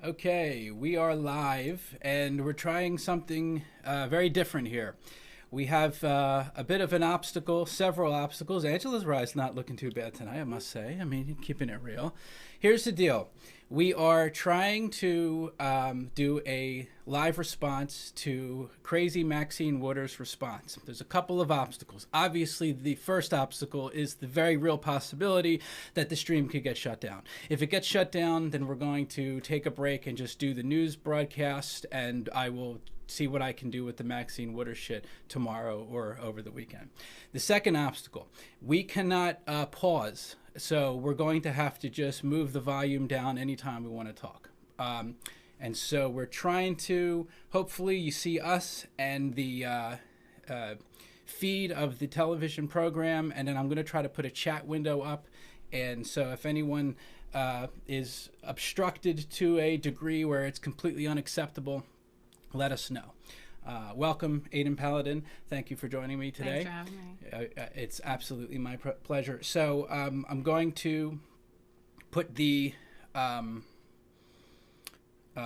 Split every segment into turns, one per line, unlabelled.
Okay, we are live and we're trying something very different here. We have a bit of an obstacle, several obstacles. Angela's ride's not looking too bad tonight, I must say. I mean, keeping it real. Here's the deal. We are trying to do a live response to Crazy Maxine Waters' response. There's a couple of obstacles. Obviously, the first obstacle is the very real possibility that the stream could get shut down. If it gets shut down, then we're going to take a break and just do the news broadcast, and I will see what I can do with the Maxine Waters shit tomorrow or over the weekend. The second obstacle, we cannot pause. So we're going to have to just move the volume down anytime we want to talk. And so we're trying to, hopefully you see us and the feed of the television program, and then I'm going to try to put a chat window up. And so if anyone is obstructed to a degree where it's completely unacceptable, let us know. Welcome, Aiden Paladin. Thank you for joining me today.
Thanks for having me.
It's absolutely my pleasure. So I'm going to put the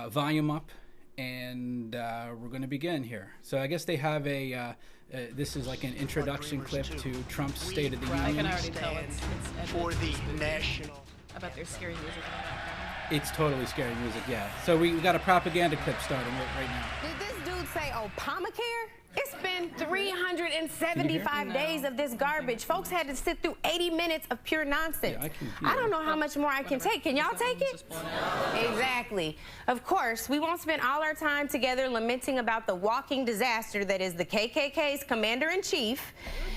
volume up, and we're going to begin here. So I guess they have a, this is like an introduction clip to Trump's State of the Union.
I can already tell it's
for the national.
I bet there's scary music in the background.
It's totally scary music, yeah. So we got a propaganda clip starting right now.
Did this dude say Obamacare? It's been 375 days of this garbage. Folks had to sit through 80 minutes of pure nonsense.
Yeah,
I don't know how much more I can take. Can y'all take it? Exactly. Of course, we won't spend all our time together lamenting about the walking disaster that is the KKK's commander-in-chief.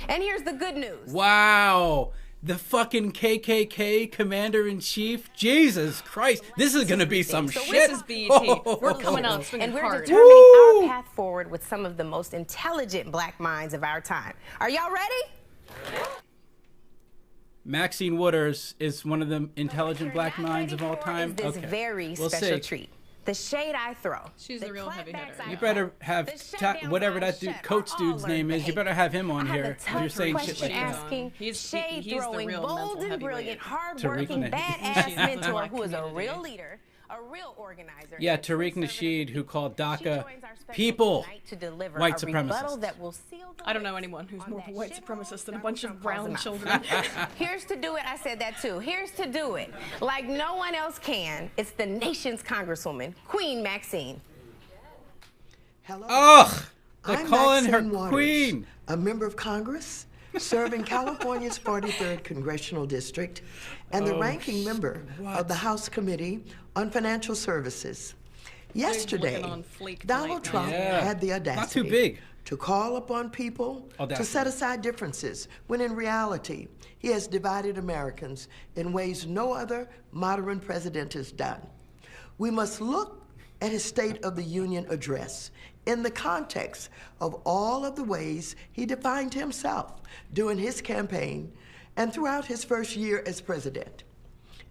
And here's the good news.
Wow. The fucking KKK commander-in-chief? Jesus Christ. This is going to be some
So
shit.
this is BET. We're coming out swinging
And we're
hard.
determining our path forward with some of the most intelligent black minds of our time. Are y'all ready?
Maxine Waters is one of the intelligent black minds of all time.
Is this very
We'll
special
see.
treat. The shade I throw.
She's the real heavy hitter.
You better have whatever that dude, Coates dude's name is. You better have him on here. You're saying shit like that.
asking,
He's
shade
the
throwing,
real
bold
mental
and
heavyweight.
brilliant,
Tariq
hardworking,
Nasheed.
badass
She's the
mentor
black
who is a
community.
real leader, a real organizer.
Yeah,
and a
Tariq
conservative
Nasheed, who called
She
DACA
joins our special
people
tonight to deliver
white
a rebuttal
supremacists.
that will seal the
I don't know
way
anyone who's
on
more of a
that
white
shithole
supremacist than a
Donald
bunch of
Trump
brown
calls him out.
children.
Here's to do it. I said that too. Here's to do it. Like no one else can. It's the nation's congresswoman, Queen Maxine.
Hello.
Ugh! They're
I'm
calling her
Maxine Waters,
queen.
a member of Congress serving California's 43rd Congressional District and the ranking member of the House Committee on Financial Services. Yesterday,
looking on fleek
Donald
tonight,
Trump
Yeah.
had the audacity
Not too big.
to call upon people to
Audacity.
set aside differences, when in reality, he has divided Americans in ways no other modern president has done. We must look at his State of the Union address in the context of all of the ways he defined himself during his campaign and throughout his first year as president.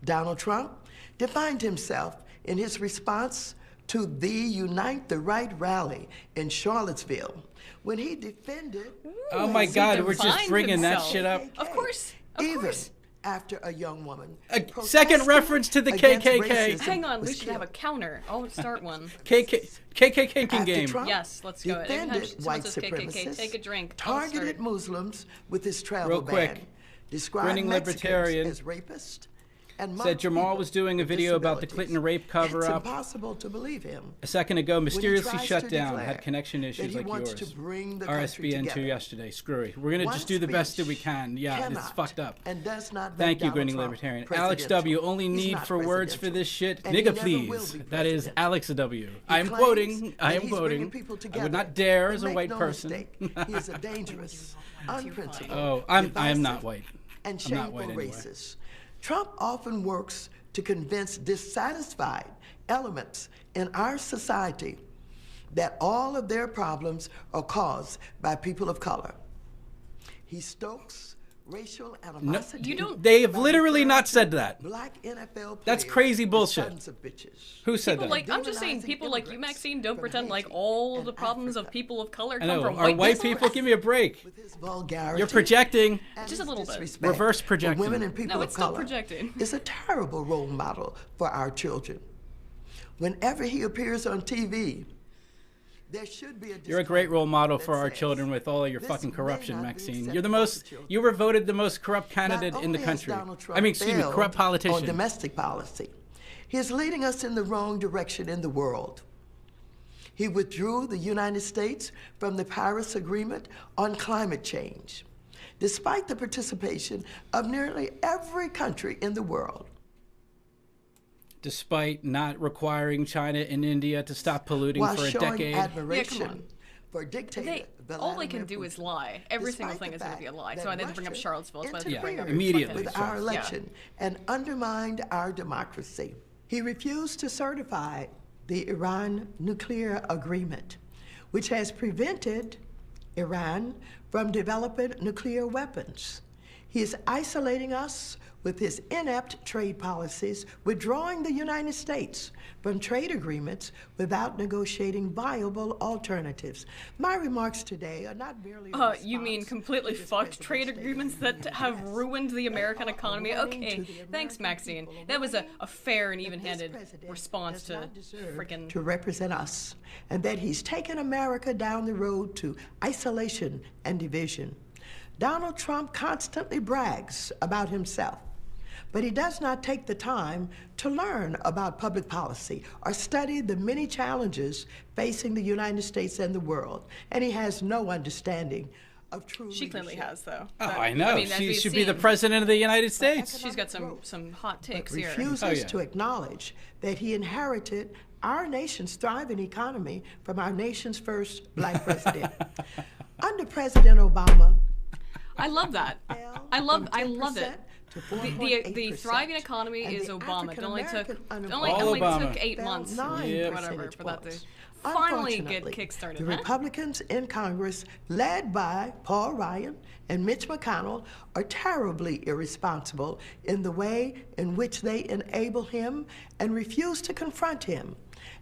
Donald Trump defined himself in his response to the Unite the Right rally in Charlottesville when he defended
Oh my God, we're just
defined
bringing that
himself.
shit up.
Of course. Of
even
course.
after a young woman.
A
protesting
second reference to the
against
KKK.
racism
Hang on,
was
we should have a
killed.
counter. I'll start one.
KKK king
After
game.
Trump
Yes, let's go. Anytime
defended
someone
white
says KKK,
supremacists,
take a drink. I'll
targeted
start.
Muslims with his travel
Real quick.
ban, described
Grinning
Mexicans
libertarian
as rapists, and
said
mocked
Jamal
people
was doing a
with
video about the
disabilities.
Clinton rape cover-up.
It's impossible to believe him.
A second ago, mysteriously
tries
shut
to
down,
declare
had connection
that
issues
he
like
wants
yours.
to bring the country
RSBN2
together.
yesterday. Screwy. We're going to
One
just do the best that we
speech
can. Yeah, it's
cannot
fucked up.
and does not make
Thank you,
Donald
Grinning
Trump
Libertarian. Alex
presidential.
W. Only
He's
need
not
for words for
presidential.
this shit.
And he
Nigga,
never will
please.
be
That is
president.
Alex W.
He
I am
claims
quoting. I
that
am
he's
quoting.
bringing people
I would
together.
not dare as a
Make
white
no
person.
mistake, he is a dangerous, unprincipled,
Oh, I am not
divisive,
white.
and
I'm not
shameful
white anyway.
racist. Trump often works to convince dissatisfied elements in our society that all of their problems are caused by people of color. He stokes racial animosity.
you don't-
They have
by
literally
referring
not
to
said that.
Black NFL
That's
players
crazy
as
bullshit.
sons of bitches.
Who said
People
that?
like I'm just saying,
Demonizing
people like you,
immigrants
Maxine, don't
from
pretend like
Haiti
all
and
the problems of
Africa.
people of color
I
come
know.
from
Are white
people.
people? Give me a break.
With his vulgarity,
You're projecting.
and
Just a
his
little bit.
disrespect
Reverse
for
projecting.
women and people
No,
of
it's still
color
projecting.
is a terrible role model for our children. Whenever he appears on TV, there should be a
You're a great role model
that
for our
says,
children with all of your
"This
fucking
may
corruption,
not be
Maxine.
acceptable
You're the
to
most,
children."
you were voted the most corrupt candidate
Not
in the
only has
country.
Donald Trump
I mean, excuse me,
failed
corrupt
on
politician.
domestic policy, he is leading us in the wrong direction in the world. He withdrew the United States from the Paris Agreement on climate change, despite the participation of nearly every country in the world.
Despite not requiring China and India to stop polluting
While
for a
showing
decade.
admiration for dictator
All they can
Vladimir
do is
Putin.
lie. Every single
Despite
thing
the
is going to be a
fact
lie.
that
So I didn't bring up
Russia
Charlottesville. So I didn't bring up
interfered
immediately.
with
Sure.
our election and undermined our democracy. He refused to certify the Iran nuclear agreement, which has prevented Iran from developing nuclear weapons. He is isolating us with his inept trade policies, withdrawing the United States from trade agreements without negotiating viable alternatives. My remarks today are not merely a
You mean
response
completely
to this
fucked
president's
trade
state of
agreements
the
that
Union
have
address.
ruined the American
They are
economy?
warning
Okay,
to the
thanks,
American
Maxine.
people,
That was a
warning
fair and
that this
even-handed
president
response
does
to
not deserve
freaking.
to represent us, and that he's taken America down the road to isolation and division. Donald Trump constantly brags about himself, but he does not take the time to learn about public policy or study the many challenges facing the United States and the world, and he has no understanding of true
She clearly
leadership.
has, though.
Oh,
But,
I know.
mean, as
She
we've
should be the
seen,
president of the United States.
She's got some hot takes here.
Refuses
Oh, yeah.
to acknowledge that he inherited our nation's thriving economy from our nation's first black president. Under President Obama,
I love that.
fell
I love
from
it.
10% to
The
4.8%.
thriving economy
And
is
the
Obama. It only took
African
only
All Obama.
took 8
fell
months,
9
Yep.
whatever,
percentage
for that to
points.
finally get
Unfortunately,
kick-started.
the
Huh?
Republicans in Congress, led by Paul Ryan and Mitch McConnell, are terribly irresponsible in the way in which they enable him and refuse to confront him.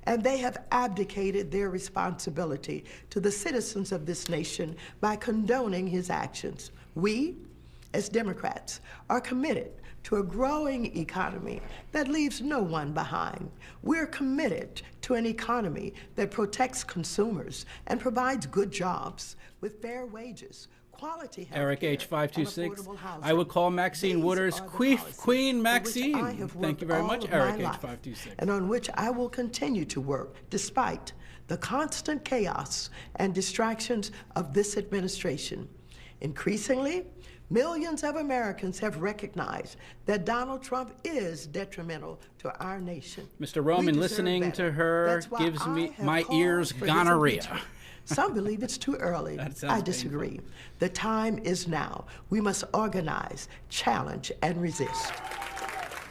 And they have abdicated their responsibility to the citizens of this nation by condoning his actions. We, as Democrats, are committed to a growing economy that leaves no one behind. We're committed to an economy that protects consumers and provides good jobs with fair wages, quality health
Eric
care,
H526.
and affordable housing.
I would call Maxine
These
Wooders
are the
Queen
policies
Queen
for which
Maxine.
I have
Thank
worked
you very
all
much,
of my
Eric
life,
H526.
and on which I will continue to work despite the constant chaos and distractions of this administration. Increasingly, millions of Americans have recognized that Donald Trump is detrimental to our nation.
Mr. Roman,
We deserve
listening
better.
to her
That's why
gives me
I have
my
called
ears
for his
gonorrhea.
impeachment. Some believe it's too early.
That sounds
I disagree. The time is now. We must organize, challenge, and resist.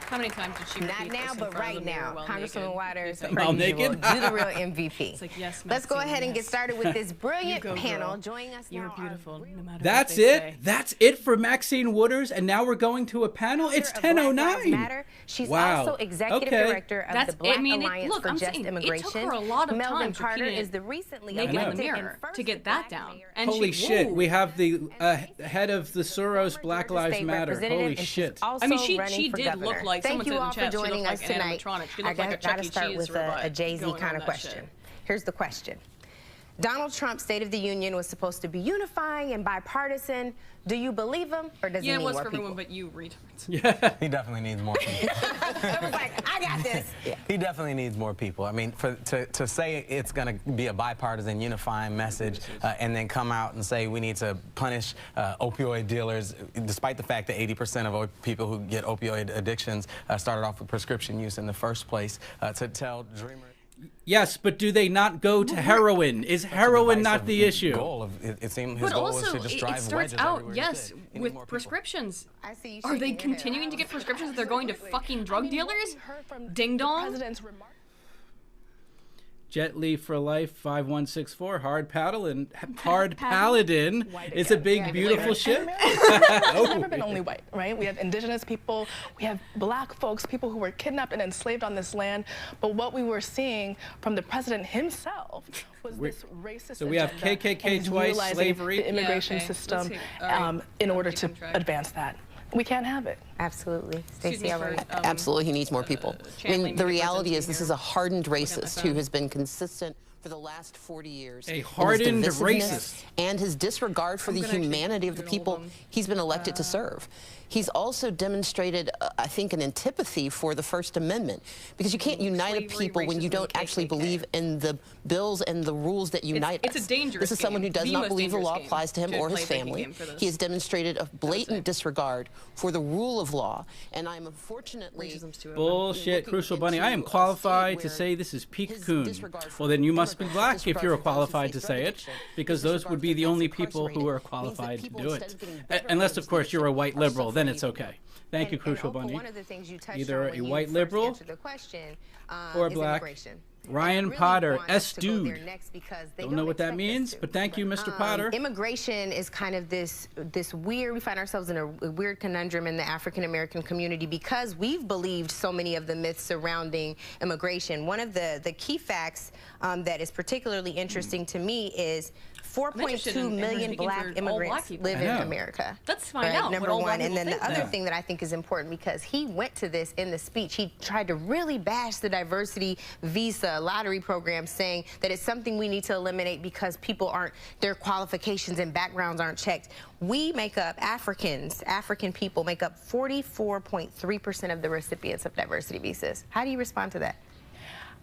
How many times did she
Not
repeat
now,
this in
but
front of
right
the mirror
now.
while
Congresswoman
naked?
Waters,
While
per usual,
naked?
do the real MVP.
It's like, yes,
Let's go
Maxine,
ahead and get
yes.
started with this brilliant
You go,
panel.
girl.
Joining us
You're
now are
beautiful, no matter
That's
what they
it.
say.
That's it for Maxine Wooders, and now we're going to a panel. It's
of Black Lives
10:09.
Matter. She's
Wow.
also executive
Okay.
director of
That's-
the Black
I mean,
Alliance
look,
for
I'm
Just
saying,
Immigration.
it took her a lot of
Melvin
time
Carter
repeating
is the recently
naked in the
elected
mirror
and first
to get that
Black
down.
mayor
And
Holy
she,
shit,
whoa.
we have the head of the Soros
former
Black
Georgia
Lives
State
Matter.
representative,
Holy
and she's
shit.
also
I mean, she
running for
did
governor.
look like
Thank
someone
you
said in
all
the chat,
for
she looked
joining
like
us
an
tonight.
animatronic. She
I
looked like a
gotta
Chuck E.
start
Cheese
with
robot
a Jay-Z
going
kind
on
of
that
question.
shit.
Here's the question. Donald Trump's State of the Union was supposed to be unifying and bipartisan. Do you believe him, or does he
Yeah,
need
it was
more
for
people?
everyone but you, retards.
He definitely needs more people.
I was like, I got this.
He definitely needs more people. I mean, to say it's going to be a bipartisan, unifying message, and then come out and say we need to punish opioid dealers, despite the fact that 80% of people who get opioid addictions started off with prescription use in the first place, to tell Dreamers.
Yes, but do they not go to heroin? Is heroin not the issue?
Goal of, it seemed his
But
goal
also,
was to just drive
it starts
wedges
out,
everywhere he
yes,
could. He need more
with
people.
prescriptions.
I see you
Are they
shaking your head.
continuing to get prescriptions if they're going to fucking drug dealers? Ding dong.
Jet Li for Life 5164 Hard Paladin is a big beautiful ship.
It's never been only white, right? We have indigenous people, we have black folks, people who were kidnapped and enslaved on this land. But what we were seeing from the president himself was this racist
So we have
agenda,
KKK
and he's
twice,
utilizing
slavery.
the immigration
Yeah, okay.
system
Let's see. All right.
in order
Keeping
to
track.
advance that. we can't have it.
Absolutely.
Excuse me
Stacey,
for,
Absolutely, he needs more people. I mean, the reality is this is a hardened
my
racist
phone.
who has been consistent for the last 40 years.
A
in his
hardened
divisiveness
racist.
And his disregard for the
gonna actually
humanity of the
do all of
people
them.
he's been elected to serve. He's also demonstrated, I think, an antipathy for the First Amendment, because you can't unite a
Slavery,
people when you
racism,
don't actually
KKK.
believe in the bills and the rules that unite
it's a
us.
dangerous
This is someone
game,
who does
the
not
most
believe the
dangerous
law
game
applies to him
to
or
play
his
a thinking
family.
game for this.
He has demonstrated a blatant disregard for the rule of law, and I'm unfortunately
Racism's too open.
Bullshit,
looking
Crucial Bunny. I am
into a
qualified
state
to
where
say this is peak
his
coon.
disregard for
Well, then you must be
immigrants,
black if
disregard
you're
for those who
qualified to
face
say
drug
it,
addiction,
because those
disregard
would be
for
the
those
only people who are
incarcerated, means that
qualified to
people,
do
instead
it.
of getting better
Unless,
homes,
of course, you're a white
are
liberal, then
suffering
it's
even more.
okay. Thank you, Crucial
Opal,
Bunny.
one of the things you touched
Either
on
a
when you
white
first
liberal
answered the question,
or
is
black.
immigration.
Ryan
And I really
Potter,
want us
S
to go there
dude.
next because they
Don't know what that
expect us
means,
to.
but thank you, Mr. Potter.
Immigration is kind of this weird, we find ourselves in a weird conundrum in the African American community because we've believed so many of the myths surrounding immigration. One of the key facts that is particularly interesting to me is
interested
4.2
in
million
speaking
black
for all black
immigrants
people.
live
I
in
know.
America.
Let's find
right?
out
Number
what all
one.
black
And then
people
the
think
other
then.
thing that I think is important, because he went to this in the speech, he tried to really bash the diversity visa lottery program, saying that it's something we need to eliminate because people aren't, their qualifications and backgrounds aren't checked. We make up, African people make up 44.3% of the recipients of diversity visas. How do you respond to that?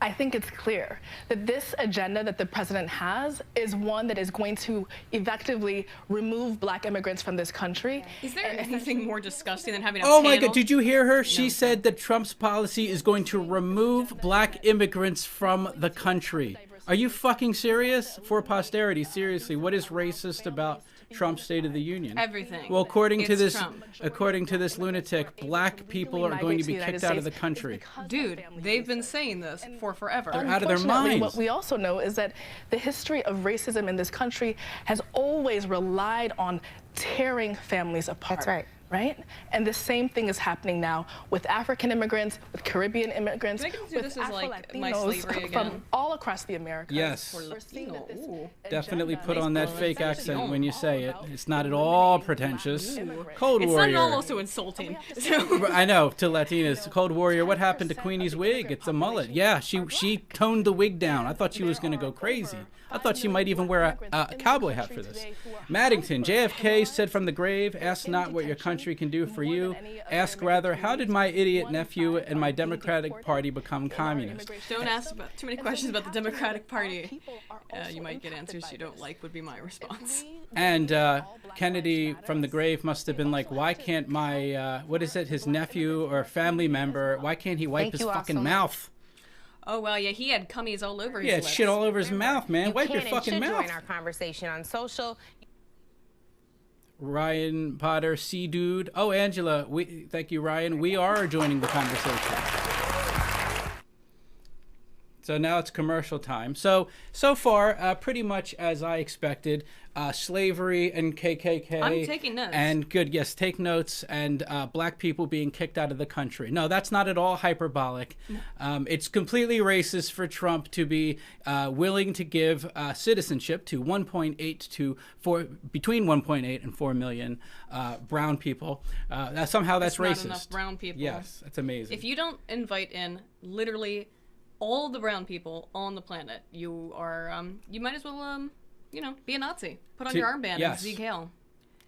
I think it's clear that this agenda that the president has is one that is going to effectively remove black immigrants from this country.
Is there anything more disgusting than having a
Oh my
panel?
God, did you hear her? She said that Trump's policy is going to remove black immigrants from the country. Are you fucking serious? For posterity, seriously, what is racist about Trump's State of the Union?
Everything.
Well, according to
It's
this lunatic, black people are going to be kicked out of the country.
Dude, they've been saying this for forever.
They're out of their
Unfortunately,
minds.
what we also know is that the history of racism in this country has always relied on tearing families apart.
That's right.
Right? And the same thing is happening now with African immigrants, with Caribbean immigrants,
Do I get to do
with
this as, like, my
Afro-Latinos
slavery
from
again?
all across the Americas.
Yes.
We're seeing that this
Ooh.
Definitely
agenda
put
is
on that
all
fake
about
accent when you say it. It's not at all
eliminating
pretentious.
black immigrants.
Cold
It's not
Warrior.
at all also insulting. So,
I know, to Latinas. Cold Warrior, what happened to Queenie's wig? It's a mullet. Yeah, she toned the wig down. I thought she was going to go crazy. I thought she might even wear a cowboy hat for this. Maddington, JFK said from the grave, ask not what your country can do for you. Ask rather, how did my idiot nephew and my Democratic Party become communist?
don't ask about too many questions about the Democratic Party. You might get answers you don't like, would be my response.
And Kennedy from the grave must have been like, why can't my, what is it, his nephew or family member, why can't he wipe
Thank
his
you all
fucking
so much.
mouth?
Oh, well, yeah, he had cummies all over his
Yeah,
lips.
shit all over his mouth, man.
You
Wipe
can
your
and
fucking
should
mouth.
join our conversation on social.
Ryan Potter, C Dude. Oh, Angela, thank you, Ryan. We are joining the conversation. So now it's commercial time. So far, pretty much as I expected, slavery and KKK.
I'm taking notes.
And good, yes, take notes. And black people being kicked out of the country. No, that's not at all hyperbolic. It's completely racist for Trump to be willing to give citizenship to 1.8 to 4, between 1.8 and 4 million brown people. Somehow that's
Not
racist.
enough brown people.
Yes, that's amazing.
If you don't invite in literally all the brown people on the planet, you are, you might as well, be a Nazi. Put on your armband
yes.
and Sieg Heil.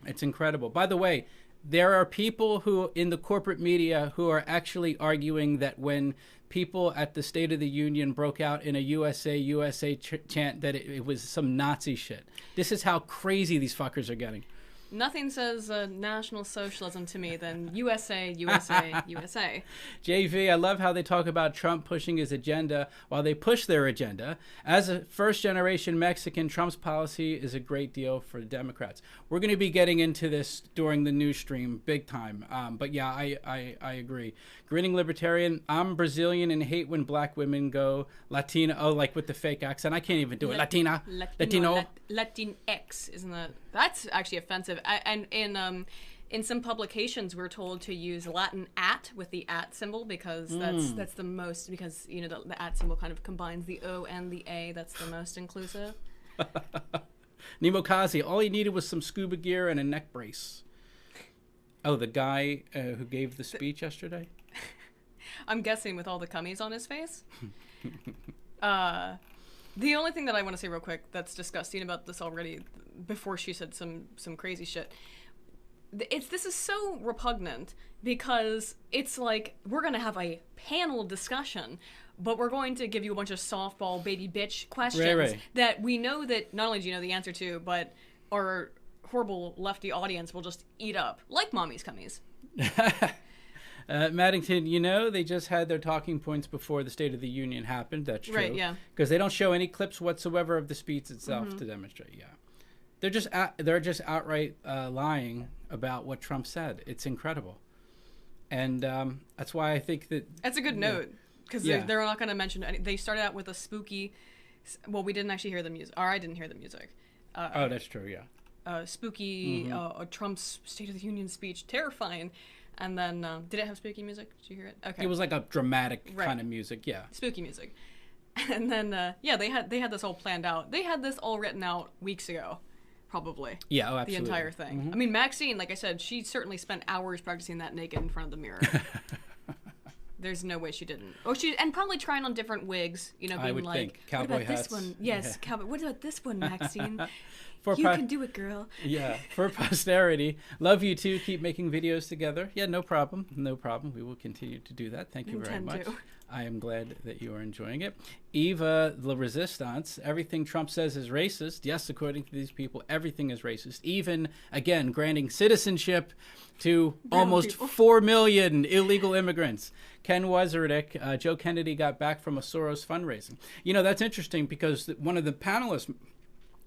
It's incredible. By the way, there are people who in the corporate media who are actually arguing that when people at the State of the Union broke out in a USA chant that it was some Nazi shit. This is how crazy these fuckers are getting.
Nothing says National Socialism to me than USA, USA, USA.
JV, I love how they talk about Trump pushing his agenda while they push their agenda. As a first-generation Mexican, Trump's policy is a great deal for the Democrats. We're going to be getting into this during the news stream big time. But yeah, I agree. Grinning Libertarian, I'm Brazilian and hate when black women go Latina. Oh, like with the fake accent. I can't even do it. Latino.
Latinx, isn't that? That's actually offensive. And in some publications, we're told to use Latin at with the at symbol because that's the most, because the at symbol kind of combines the O and the A. That's the most inclusive.
Nemo Kazi, all he needed was some scuba gear and a neck brace. Oh, the guy who gave the speech yesterday?
I'm guessing with all the cummies on his face. The only thing that I want to say real quick that's disgusting about this already, before she said some crazy shit, this is so repugnant because it's like we're going to have a panel discussion, but we're going to give you a bunch of softball baby bitch questions that we know that not only do you know the answer to, but our horrible lefty audience will just eat up, like Mommy's Cummies.
Maddington, you know, they just had their talking points before the State of the Union happened. That's true.
Right, yeah.
Because they don't show any clips whatsoever of the speech itself to demonstrate. Yeah. They're just outright lying about what Trump said. It's incredible. And that's why I think that... That's
a good note. Because they're not going to mention... They started out with a spooky... Well, we didn't actually hear the music. Or I didn't hear the music.
Oh, that's true, yeah.
Spooky Trump's State of the Union speech. Terrifying. And then, did it have spooky music? Did you hear it? Okay.
It was like a dramatic kind of music, yeah.
Spooky music. And then, yeah, they had this all planned out. They had this all written out weeks ago, probably.
Yeah, oh, absolutely.
The entire thing. I mean, Maxine, like I said, she certainly spent hours practicing that naked in front of the mirror. There's no way she didn't. Oh, and probably trying on different wigs, you know, being
I would
like,
think. Cowboy
what about
hats.
this one? Yes, cowboy. What about this one, Maxine?
You
can do it, girl.
Yeah, for posterity. Love you too. Keep making videos together. Yeah, no problem. No problem. We will continue to do that. Thank you very much. I am glad that you are enjoying it. Eva La Resistance. Everything Trump says is racist. Yes, according to these people, everything is racist. Even, again, granting citizenship to almost 4 million illegal immigrants. Ken Wazardik, Joe Kennedy got back from a Soros fundraising. You know, that's interesting because one of the panelists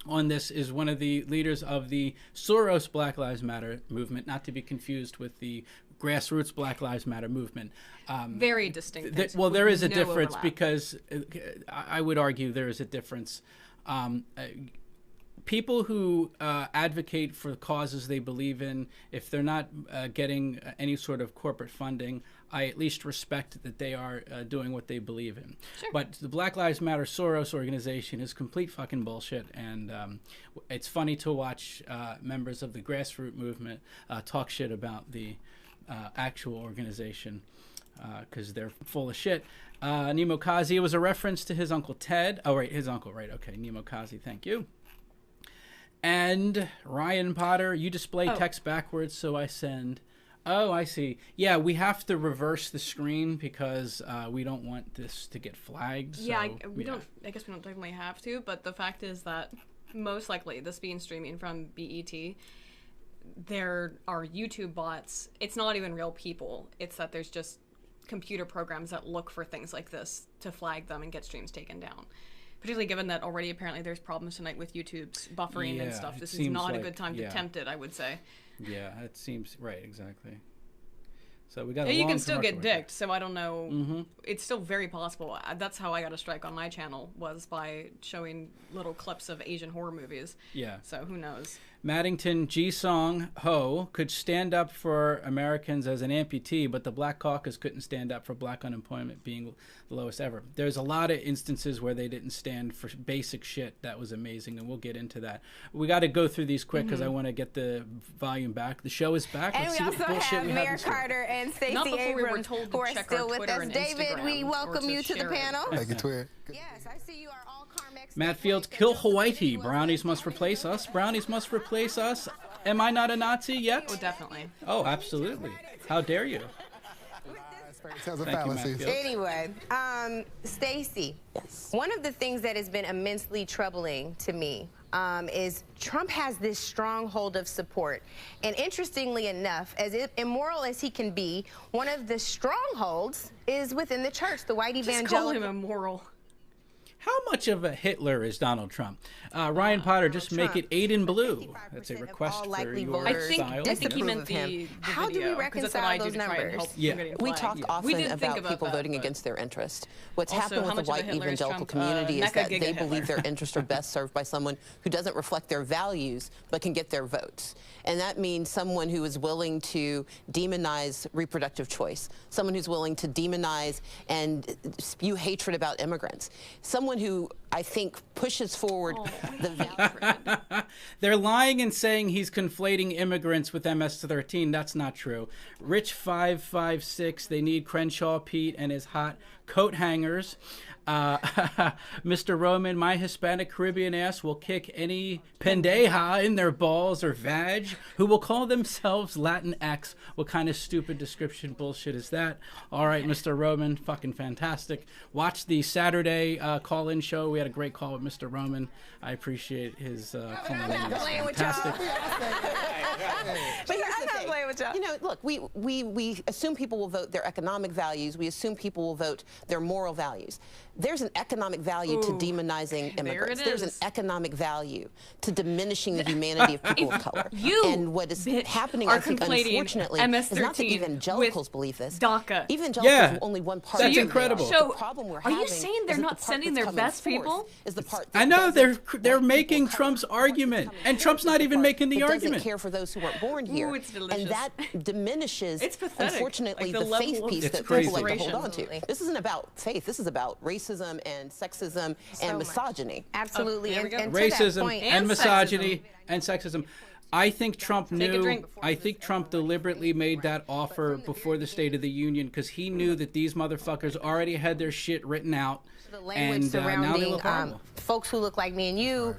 on this is one of the leaders of the Soros Black Lives Matter movement, not to be confused with the grassroots Black Lives Matter movement.
Very distinct.
Well, there is a difference because I would argue there is a difference. People who advocate for causes they believe in, if they're not getting any sort of corporate funding, I at least respect that they are doing what they believe in.
Sure.
But the Black Lives Matter Soros organization is complete fucking bullshit, and it's funny to watch members of the grassroots movement talk shit about the actual organization because they're full of shit. Nemo Kazi, it was a reference to his Uncle Ted. Oh, right, his uncle, right. Okay, Nemo Kazi, thank you. And Ryan Potter, you display text backwards, so I send... Oh, I see. Yeah, we have to reverse the screen because we don't want this to get flagged.
Yeah, I guess we don't definitely have to, but the fact is that most likely this being streaming from BET, there are YouTube bots. It's not even real people. It's that there's just computer programs that look for things like this to flag them and get streams taken down. Particularly given that already apparently there's problems tonight with YouTube's buffering and stuff. This is not a good time to tempt it, I would say.
Yeah, it seems right, exactly. So we got.
Yeah, you can still get dicked. So I don't know. It's still very possible. That's how I got a strike on my channel, was by showing little clips of Asian horror movies.
Yeah.
So who knows?
Maddington Ji-Song Ho could stand up for Americans as an amputee, but the Black Caucus couldn't stand up for black unemployment being the lowest ever. There's a lot of instances where they didn't stand for basic shit. That was amazing, and we'll get into that. We got to go through these quick because I want to get the volume back. The show is back.
And we also have Mayor Carter and Stacey Abrams who are still with us. David, we welcome you to the panel.
Thank you, Twitter.
Yes, I see you are all Carmex.
Matt Fields, kill Hawaii. Brownies must replace us. Brownies must replace us. Am I not a Nazi yet?
Oh, definitely.
Oh, absolutely. How dare you?
Anyway, Stacey, one of the things that has been immensely troubling to me is Trump has this stronghold of support. And interestingly enough, as immoral as he can be, one of the strongholds is within the church, the white evangelical.
Just call him immoral.
How much of a Hitler is Donald Trump? Ryan Potter, just make it 8 in blue. That's a request for your style.
I think he meant the
How do we reconcile those numbers?
We talk often about people voting against their interest. What's happened with the white evangelical community is that they believe their interests are best served by someone who doesn't reflect their values but can get their votes. And that means someone who is willing to demonize reproductive choice, someone who's willing to demonize and spew hatred about immigrants, someone someone who I think pushes forward the value.
They're lying and saying he's conflating immigrants with MS-13. That's not true. Rich 556, they need Crenshaw Pete and his hot coat hangers. Mr. Roman, my Hispanic Caribbean ass will kick any pendeja in their balls or vag who will call themselves Latinx. What kind of stupid description bullshit is that? All right, Mr. Roman, fucking fantastic. Watch the Saturday call-in show. We had a great call with Mr. Roman. I appreciate his calling in. It was fantastic.
But I'm not playing with y'all. You know, look, we assume people will vote their economic values. We assume people will vote their moral values. There's an economic value to demonizing immigrants. There's an economic value to diminishing the humanity of people of color.
And
what is happening, I think, unfortunately, is not that evangelicals believe this.
DACA.
Evangelicals are only one part.
That's incredible.
So, are you saying they're not sending their best people?
I
know they're making Trump's argument, and Trump's not even making the argument.
Doesn't care for those who weren't born here.
Ooh, it's delicious.
And that diminishes, unfortunately,
like
the faith piece that people like to hold on to.
Absolutely.
This isn't about faith. This is about racism and sexism and misogyny.
Absolutely.
And
racism and misogyny and sexism. I think Trump knew. I think Trump deliberately made that offer before the State of the Union because he knew that these motherfuckers already had their shit written out.
The language surrounding folks who look like me and you,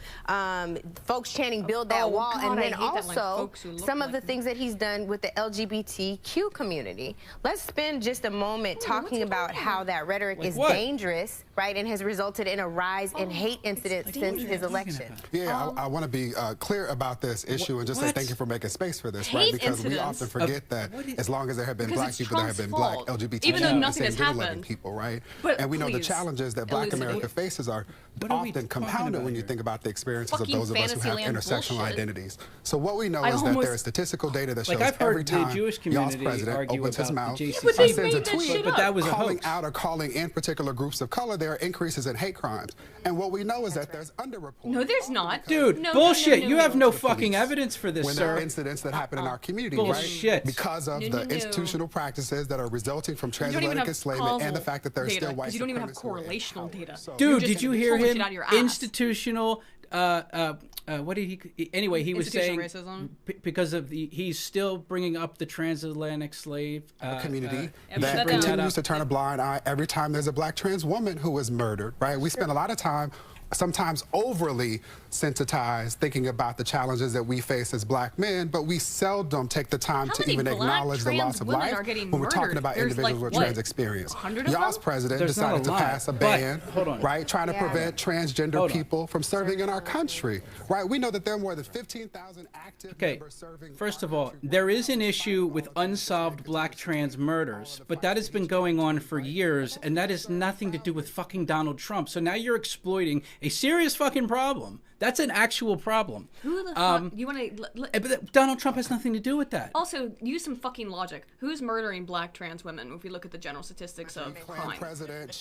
folks chanting "build that wall,"
God,
and then
also
some of the things that he's done with the LGBTQ community. Let's spend just a moment talking about how that rhetoric is dangerous, right, and has resulted in a rise in hate incidents since his election.
Yeah, I want to be clear about this issue and just say thank you for making space for this, right? Because we often forget that as long as there have been black people, there have been black LGBT
even though nothing has happened,
people, right?
But
and we know the challenges that black America faces are often compounded when you think about the experiences of those of us who have intersectional identities. So what we know is that there is statistical data that shows every time y'all's president opens his mouth and sends a tweet calling out or calling in particular groups of color, there are increases in hate crimes. And what we know is that there's underreporting.
No, there's not.
Dude, bullshit. You have no fucking evidence for this,
when
sir.
there are incidents that happen in our community,
bullshit.
Right? Because of the institutional practices that are resulting from transatlantic enslavement and the fact that there are still white supremacists.
You don't even have correlational data.
Dude, did you hear him? Institutional, what did he, anyway, he was saying, racism? Because of he's still bringing up the transatlantic slave
community that continues to turn a blind eye every time there's a black trans woman who is murdered, right? We spend a lot of time sometimes overly sensitized thinking about the challenges that we face as black men, but we seldom take the time to even acknowledge the loss of life when we're talking about individuals with trans experience. Y'all's president decided to pass a ban, right, trying to prevent transgender people from serving in our country, right? We know that there are more than 15,000 active members serving.
First of all, there is an issue with unsolved black trans murders, but that has been going on for years, and that has nothing to do with fucking Donald Trump. So now you're exploiting a serious fucking problem. That's an actual problem.
Who the fuck? You want to?
But Donald Trump has nothing to do with that.
Also, use some fucking logic. Who's murdering black trans women? If we look at the general statistics of crime,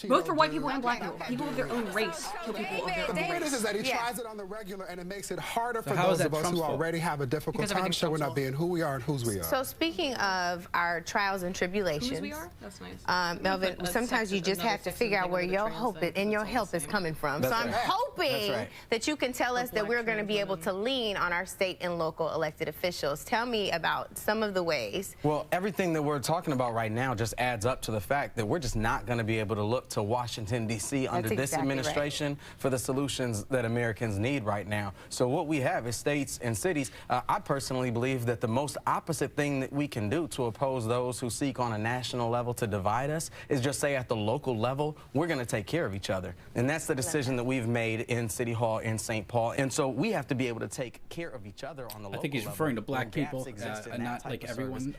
both for white people and black people, people of their own race kill people of their own race.
The point is that he tries it on the regular, and it makes it harder for those of us who already have a difficult time showing up being who we are and whose we are.
So speaking of our trials and tribulations,
whose we are? That's nice.
Melvin, sometimes you just have to figure out where your hope and your help is coming from. So I'm hoping that you can tell us that we're going to be able to lean on our state and local elected officials. Tell me about some of the ways.
Well, everything that we're talking about right now just adds up to the fact that we're just not going to be able to look to Washington, D.C. under this administration for the solutions that Americans need right now. So what we have is states and cities. I personally believe that the most opposite thing that we can do to oppose those who seek on a national level to divide us is just say at the local level, we're going to take care of each other. And that's the decision that we've made in City Hall in St. Paul. And so we have to be able to take care of each other on the local level.
I think he's referring to black people, not like everyone.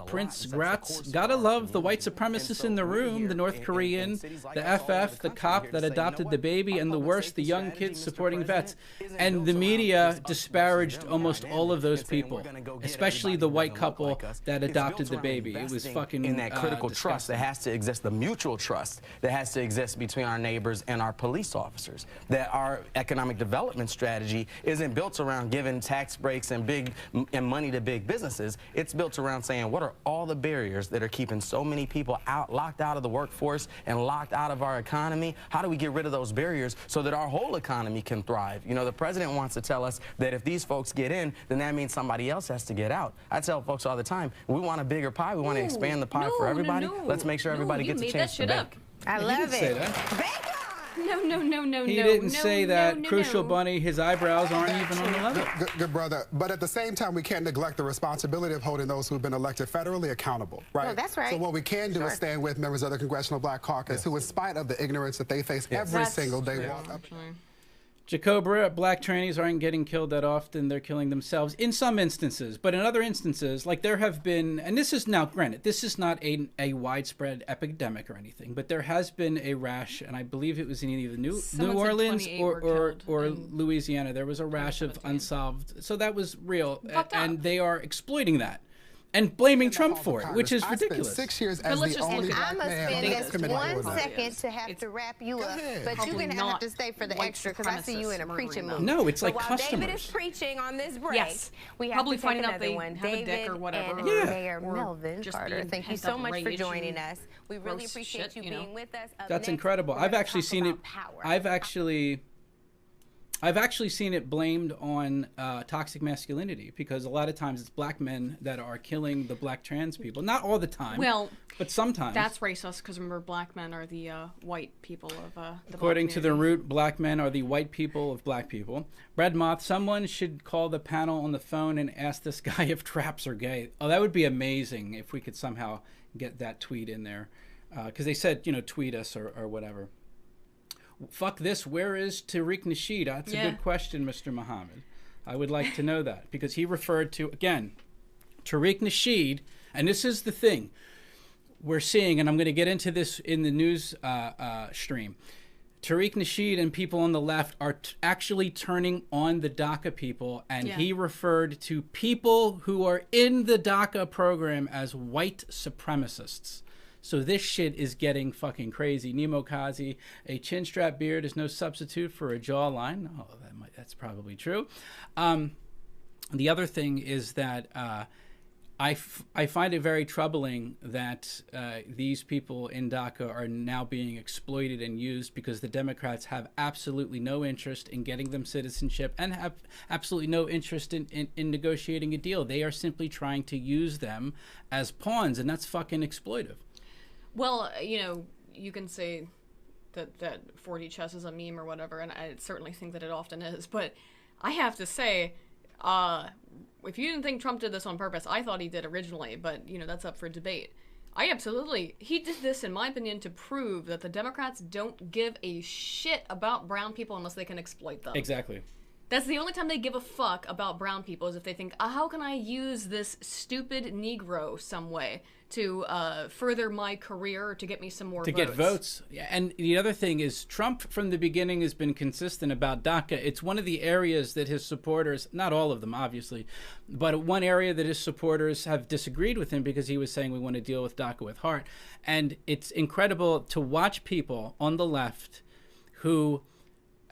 Prince Gratz, gotta love the white supremacists in the room, the North Korean, the FF, the cop that adopted the baby, and the worst, the young kids supporting vets. And the media disparaged almost all of those people, especially the white couple that adopted the baby. It was fucking
in that critical trust that has to exist, the mutual trust that has to exist between our neighbors and our police officers, that our economic development development strategy isn't built around giving tax breaks and money to big businesses. It's built around saying, what are all the barriers that are keeping so many people locked out of the workforce and locked out of our economy? How do we get rid of those barriers so that our whole economy can thrive? You know, the president wants to tell us that if these folks get in, then that means somebody else has to get out. I tell folks all the time, we want a bigger pie. We want to expand the pie for everybody. Let's make sure everybody gets a chance to bake.
I love it.
No.
He didn't say that. Crucial Bunny, his eyebrows aren't even on the level.
Good brother. But at the same time, we can't neglect the responsibility of holding those who've been elected federally accountable, right?
No, that's right.
So what we can do is stand with members of the Congressional Black Caucus who, in spite of the ignorance that they face every single day, walk up.
Jacobra, black trainees aren't getting killed that often. They're killing themselves in some instances. But in other instances, like there have been, and this is now, granted, this is not a widespread epidemic or anything, but there has been a rash, and I believe it was in either New Orleans or Louisiana. There was a rash of unsolved. So that was real. And they are exploiting that. And blaming Trump for it, which is ridiculous.
I spent 6 years as the only black man on this committee.
I'm going to spend just 1 second to have to wrap you up, but you're going to have to stay for the extra because I see you in a preaching mood.
No, it's like
while
customers.
David is preaching on this break, we have
probably
to
finding
take
out they
one.
have a dick or whatever.
And Mayor Melvin Carter, thank you so much for joining us. We really appreciate you being with us.
That's incredible. I've actually seen it. I've actually seen it blamed on toxic masculinity, because a lot of times it's black men that are killing the black trans people. Not all the time, but sometimes.
That's racist, because remember, black men are the white people of the
According to the root, black men are the white people of black people. Brad Moth, someone should call the panel on the phone and ask this guy if traps are gay. Oh, that would be amazing if we could somehow get that tweet in there. Because they said, you know, tweet us or whatever. Fuck this, where is Tariq Nasheed? That's a good question, Mr. Muhammad. I would like to know that, because he referred to, again, Tariq Nasheed, and this is the thing we're seeing, and I'm going to get into this in the news stream. Tariq Nasheed and people on the left are actually turning on the DACA people, and he referred to people who are in the DACA program as white supremacists. So this shit is getting fucking crazy. Nemo Kazi, a chin strap beard is no substitute for a jawline. Oh, that's probably true. The other thing is that I find it very troubling that these people in DACA are now being exploited and used, because the Democrats have absolutely no interest in getting them citizenship and have absolutely no interest in negotiating a deal. They are simply trying to use them as pawns, and that's fucking exploitive.
Well, you know, you can say that 4D chess is a meme or whatever, and I certainly think that it often is. But I have to say, if you didn't think Trump did this on purpose, I thought he did originally, but, you know, that's up for debate. He did this, in my opinion, to prove that the Democrats don't give a shit about brown people unless they can exploit them.
Exactly.
That's the only time they give a fuck about brown people, is if they think, how can I use this stupid Negro some way to further my career or to get me some more votes.
To get votes. Yeah, and the other thing is, Trump from the beginning has been consistent about DACA. It's one of the areas that his supporters, not all of them obviously, but one area that his supporters have disagreed with him, because he was saying we want to deal with DACA with heart. And it's incredible to watch people on the left who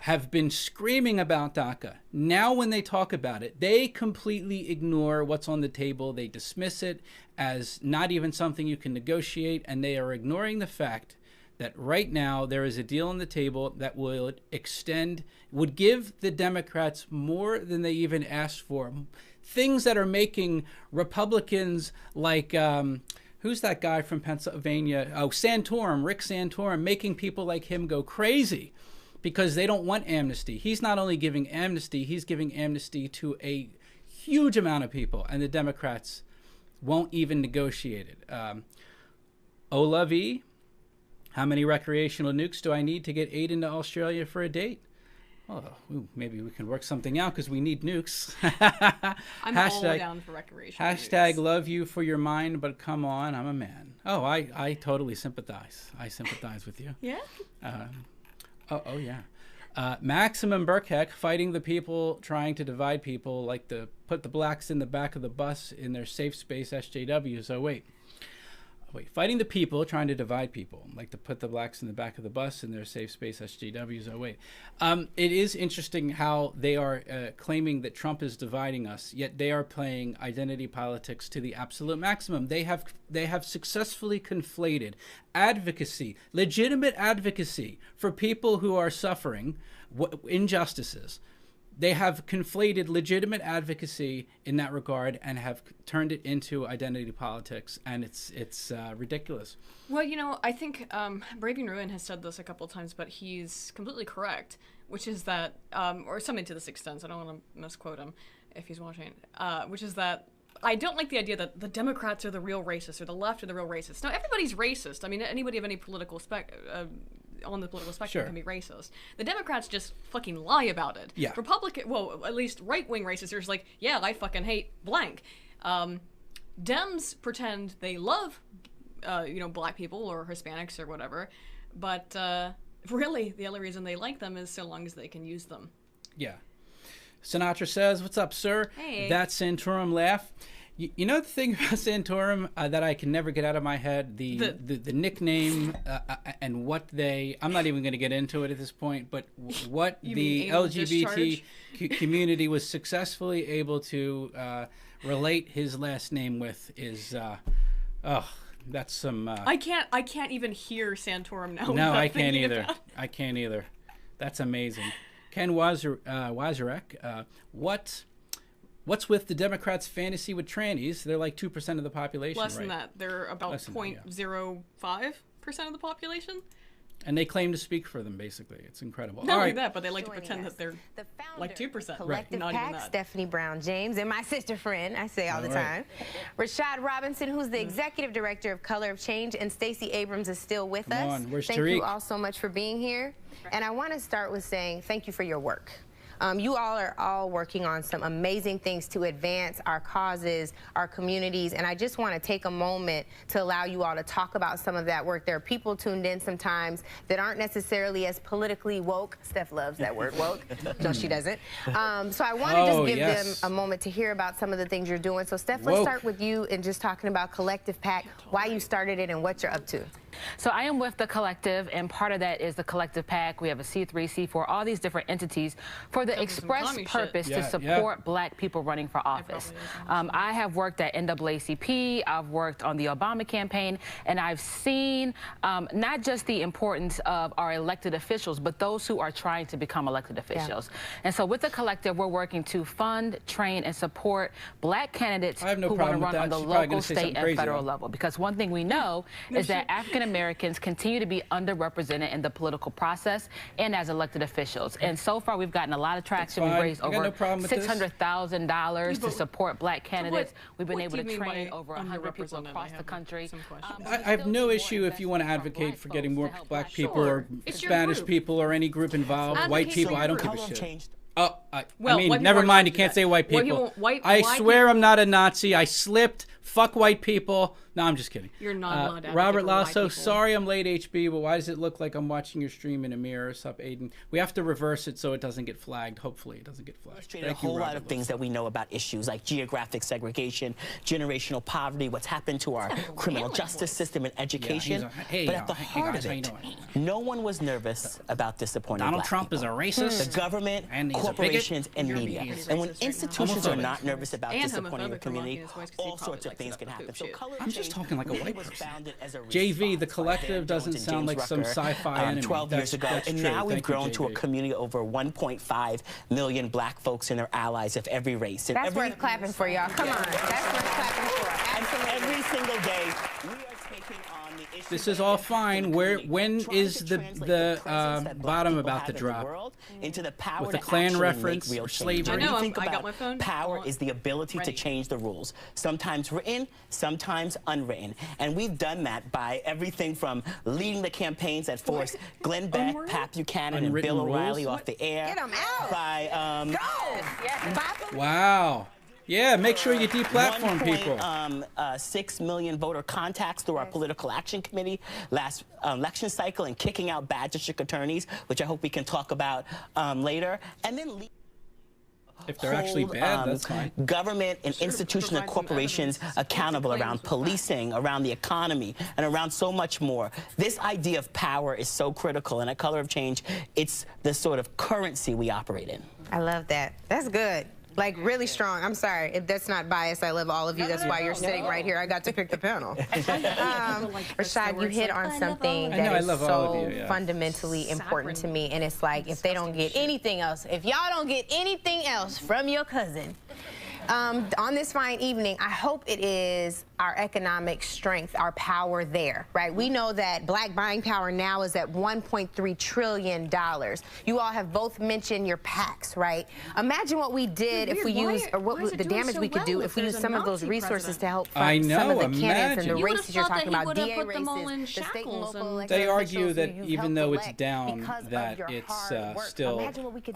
have been screaming about DACA. Now when they talk about it, they completely ignore what's on the table. They dismiss it as not even something you can negotiate, and they are ignoring the fact that right now there is a deal on the table that would give the Democrats more than they even asked for. Things that are making Republicans like, who's that guy from Pennsylvania? Oh, Santorum, Rick Santorum, making people like him go crazy, because they don't want amnesty. He's not only giving amnesty, he's giving amnesty to a huge amount of people, and the Democrats won't even negotiate it. Ola V, how many recreational nukes do I need to get 8 into Australia for a date? Oh, maybe we can work something out, because we need nukes.
I'm all down for recreational
nukes. Love you for your mind, but come on, I'm a man. Oh, I totally sympathize. I sympathize with you.
Yeah?
Oh yeah. Maximum Burkheck fighting the people trying to divide people, like put the blacks in the back of the bus in their safe space SJWs. Oh wait. Wait, fighting the people, trying to divide people, like to put the blacks in the back of the bus in their safe space SJWs. Oh, wait. It is interesting how they are claiming that Trump is dividing us, yet they are playing identity politics to the absolute maximum. They have successfully conflated advocacy, legitimate advocacy for people who are suffering injustices. They have conflated legitimate advocacy in that regard and have turned it into identity politics, and it's ridiculous.
Well, you know, I think Braving Ruin has said this a couple of times, but he's completely correct, which is that, or something to this extent, so I don't want to misquote him if he's watching, which is that I don't like the idea that the Democrats are the real racists or the left are the real racists. Now, everybody's racist. I mean, anybody of any political on the political spectrum can be racist. The Democrats just fucking lie about it.
Yeah.
Well, at least right-wing racists are just like, yeah, I fucking hate blank. Dems pretend they love, black people or Hispanics or whatever, but really the only reason they like them is so long as they can use them.
Yeah. Sinatra says, "What's up, sir?"
Hey.
That Santorum laugh. You know the thing about Santorum that I can never get out of my head? The nickname and what they... I'm not even going to get into it at this point, but what the LGBT community was successfully able to relate his last name with is... that's some...
I can't even hear Santorum now.
No, I can't either. I can't either. That's amazing. Ken Wazarek, what's with the Democrats' fantasy with trannies? They're like 2% of the population,
Less than that. They're about 0.05% of the population.
And they claim to speak for them, basically. It's incredible.
Not only that, but they like to pretend that they're like 2%.
Collective
Not
PAC,
even that.
Stephanie Brown James, and my sister friend, I say all the time. Rashad Robinson, who's the executive director of Color of Change, and Stacey Abrams is still with us.
Where's
Thank
Tariq?
you all so much for being here. And I want to start with saying thank you for your work. You all are all working on some amazing things to advance our causes, our communities, and I just want to take a moment to allow you all to talk about some of that work. There are people tuned in sometimes that aren't necessarily as politically woke. Steph loves that word, woke. No, she doesn't. So I want to just give them a moment to hear about some of the things you're doing. So Steph, let's start with you and just talking about Collective PAC, why you started it and what you're up to.
So I am with the Collective, and part of that is the Collective PAC. We have a C3, C4, all these different entities for the express purpose to support black people running for office. I have worked at NAACP, I've worked on the Obama campaign, and I've seen not just the importance of our elected officials, but those who are trying to become elected officials. And so with the Collective, we're working to fund, train, and support black candidates who want to run on the local, state, and federal level. Because one thing we know is that African Americans continue to be underrepresented in the political process and as elected officials. And so far, we've gotten a lot of traction. We've raised over $600,000 to support black candidates. We've been able to train over 100 people across the country.
I have no issue if you want to advocate for getting more black people or Spanish people or any group involved, white people. I don't give a shit. I mean, never mind. You can't say white people. I swear I'm not a Nazi. I slipped. Fuck white people. No, I'm just kidding.
You're not allowed to
Robert Lasso, sorry I'm late, HB, but why does it look like I'm watching your stream in a mirror? Sup, Aiden? We have to reverse it so it doesn't get flagged. Hopefully it doesn't get flagged.
A whole lot of things that we know about issues like geographic segregation, generational poverty, what's happened to our criminal justice system and education. But at the heart of it, no one was nervous about disappointing
Donald Trump is a racist.
The government, corporations, and media. And when institutions are not nervous about disappointing your community, all sorts of things can happen. So
I'm just talking like a white person. JV, the Collective doesn't sound like some sci-fi enemy.
12 years ago, and now we've grown to a community of over 1.5 million black folks and their allies of every race. And
that's worth clapping for, y'all. Come on. That's worth clapping for. Absolutely.
And every single day, we are taking on the issues.
This is all fine. When is the bottom about to drop?
Into the power
with the Klan reference, slavery.
I know, I got my phone.
Power is the ability to change the rules. Sometimes written, sometimes unwritten. And we've done that by everything from leading the campaigns that forced Glenn Beck, Pat Buchanan, and Bill O'Reilly off the air.
Get them out.
By,
wow. Yeah, make sure you deplatform people.
6 million voter contacts through our political action committee last election cycle, and kicking out bad district attorneys, which I hope we can talk about later. And then
if they're actually bad, that's fine.
Government and institutional corporations accountable around policing, around the economy, and around so much more. This idea of power is so critical, and at Color of Change, it's the sort of currency we operate in.
I love that. That's good. Like, really strong. I'm sorry if that's not biased. I love all of you. That's why you're sitting right here. I got to pick the panel. Rashad, you hit on something that is so fundamentally important to me, and it's like, if they don't get anything else, if y'all don't get anything else from your cousin, on this fine evening, I hope it is our economic strength, our power there, right? We know that black buying power now is at $1.3 trillion. You all have both mentioned your PACs, right? Imagine what we did if we used, or what the damage we could do if we used some of those resources to help fund some of the candidates and the races you're talking about, DA races, the state and local elected
They argue
officials
that
who
even though it's
helped
down,
elect
that it's still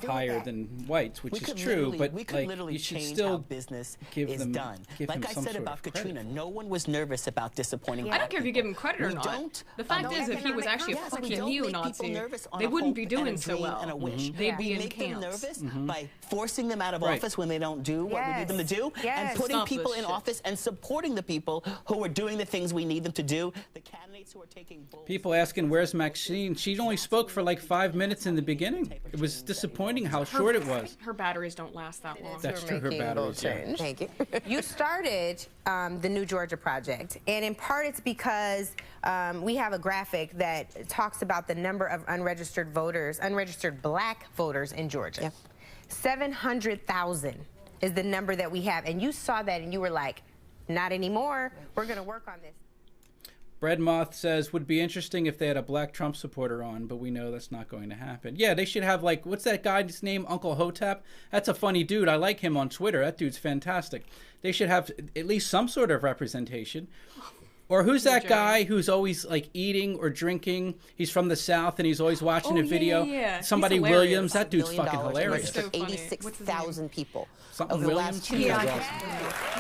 higher than whites, which is true, but like, you should still
business
give
is
them,
done.
give
Like
them
I
some
said
sort
about
of
Katrina,
credit.
no one was nervous about disappointing.
I don't care if you give him credit or
we
not.
Don't,
the fact is, if he was actually a fucking neo-Nazi, they wouldn't be doing so well.
And a wish.
They'd be in
make them
camps.
nervous by forcing them out of office when they don't do what we need them to do, and putting people in office and supporting the people who are doing the things we need them to do. The candidates who are taking bold
People asking, where's Maxine? She only spoke for like 5 minutes in the beginning. It was disappointing how short it was.
Her batteries don't last that long.
That's true, her batteries, yeah.
Thank you. You started the New Georgia Project, and in part it's because we have a graphic that talks about the number of unregistered voters, unregistered black voters in Georgia.
Yeah.
700,000 is the number that we have, and you saw that and you were like, not anymore, we're going to work on this.
Bread Moth says, would be interesting if they had a black Trump supporter on, but we know that's not going to happen. Yeah, they should have, like, what's that guy's name? Uncle Hotep? That's a funny dude. I like him on Twitter. That dude's fantastic. They should have at least some sort of representation. Or who's that guy who's always, like, eating or drinking? He's from the South, and he's always watching a video.
Yeah.
Somebody Williams. That dude's fucking hilarious.
So 86,000 people.
Something
over the
Williams?
last 2 years.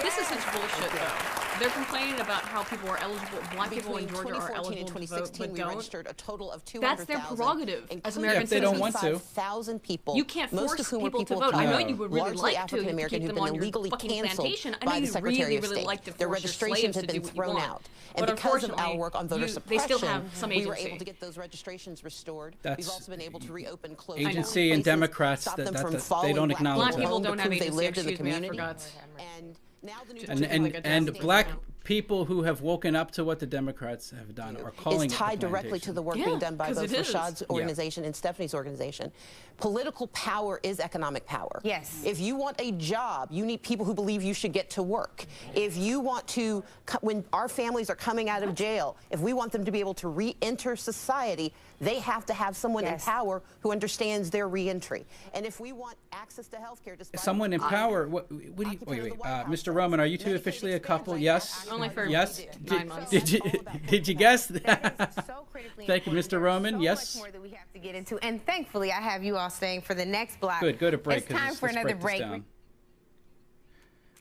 This is such bullshit, though. They're complaining about how people are eligible, black people in Georgia are eligible to vote, but
we
don't.
registered a total of 200,000.
That's their prerogative as American
if they don't want to.
1,000 people.
You can't
most
force
of whom
people
were people
to vote. I know you
of
would really
largely
like to
African-American
keep
who've
them
been
on your
illegally
fucking
canceled
plantation. I
by
know
the
you
Secretary
really
of
like to
State. Their
force your
registrations
slaves
have
to
been
do what you
thrown
want.
out. And
But
because of our
unfortunately,
work on voter
they
suppression,
still have some
we were
agency.
able to get those registrations restored.
That's
We've also been able to reopen closed
agency and Democrats,
stop them from
they
following
don't
black
acknowledge
Black people
that.
don't have
they
agency,
lived in the
excuse me, I
community.
forgot.
And now the new
And black people who have woken up to what the Democrats have done are calling
is
it
tied
the
directly to the work
Yeah,
being done by
'cause
both
it is.
Rashad's organization and Stephanie's organization. Political power is economic power.
Yes.
If you want a job, you need people who believe you should get to work. If you want to, when our families are coming out of jail, if we want them to be able to re-enter society, they have to have someone in power who understands their re-entry. And if we want access to health care,
someone in power, what do you, wait, Mr. Roman, are you two officially a couple? Yes?
Only for
yes?
9 months.
Did you guess? Thank you, Mr. Roman. Yes?
So much more that we have to get into, and thankfully I have you all staying for the next block.
Good, go to break.
It's time for another break.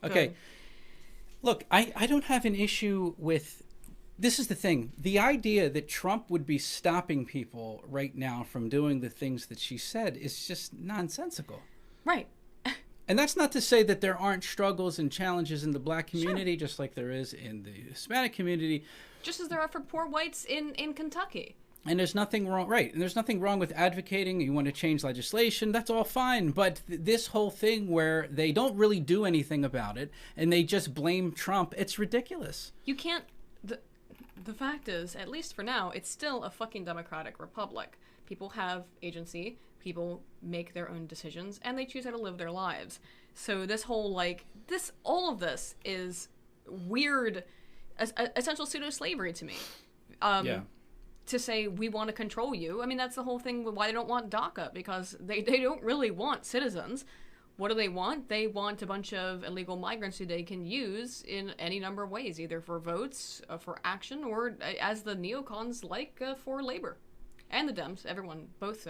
Okay. Look, I don't have an issue with, this is the thing. The idea that Trump would be stopping people right now from doing the things that she said is just nonsensical.
Right.
And that's not to say that there aren't struggles and challenges in the black community, just like there is in the Hispanic community.
Just as there are for poor whites in Kentucky.
And there's nothing wrong, right? And there's nothing wrong with advocating. You want to change legislation, that's all fine. But this whole thing where they don't really do anything about it and they just blame Trump, it's ridiculous.
You can't. The fact is, at least for now, it's still a fucking democratic republic. People have agency. People make their own decisions, and they choose how to live their lives. So this whole, all of this is weird, essential pseudo-slavery to me. To say we want to control you. I mean, that's the whole thing with why they don't want DACA, because they don't really want citizens. What do they want? They want a bunch of illegal migrants who they can use in any number of ways, either for votes, for action, or as the neocons like for labor. And the Dems, everyone, both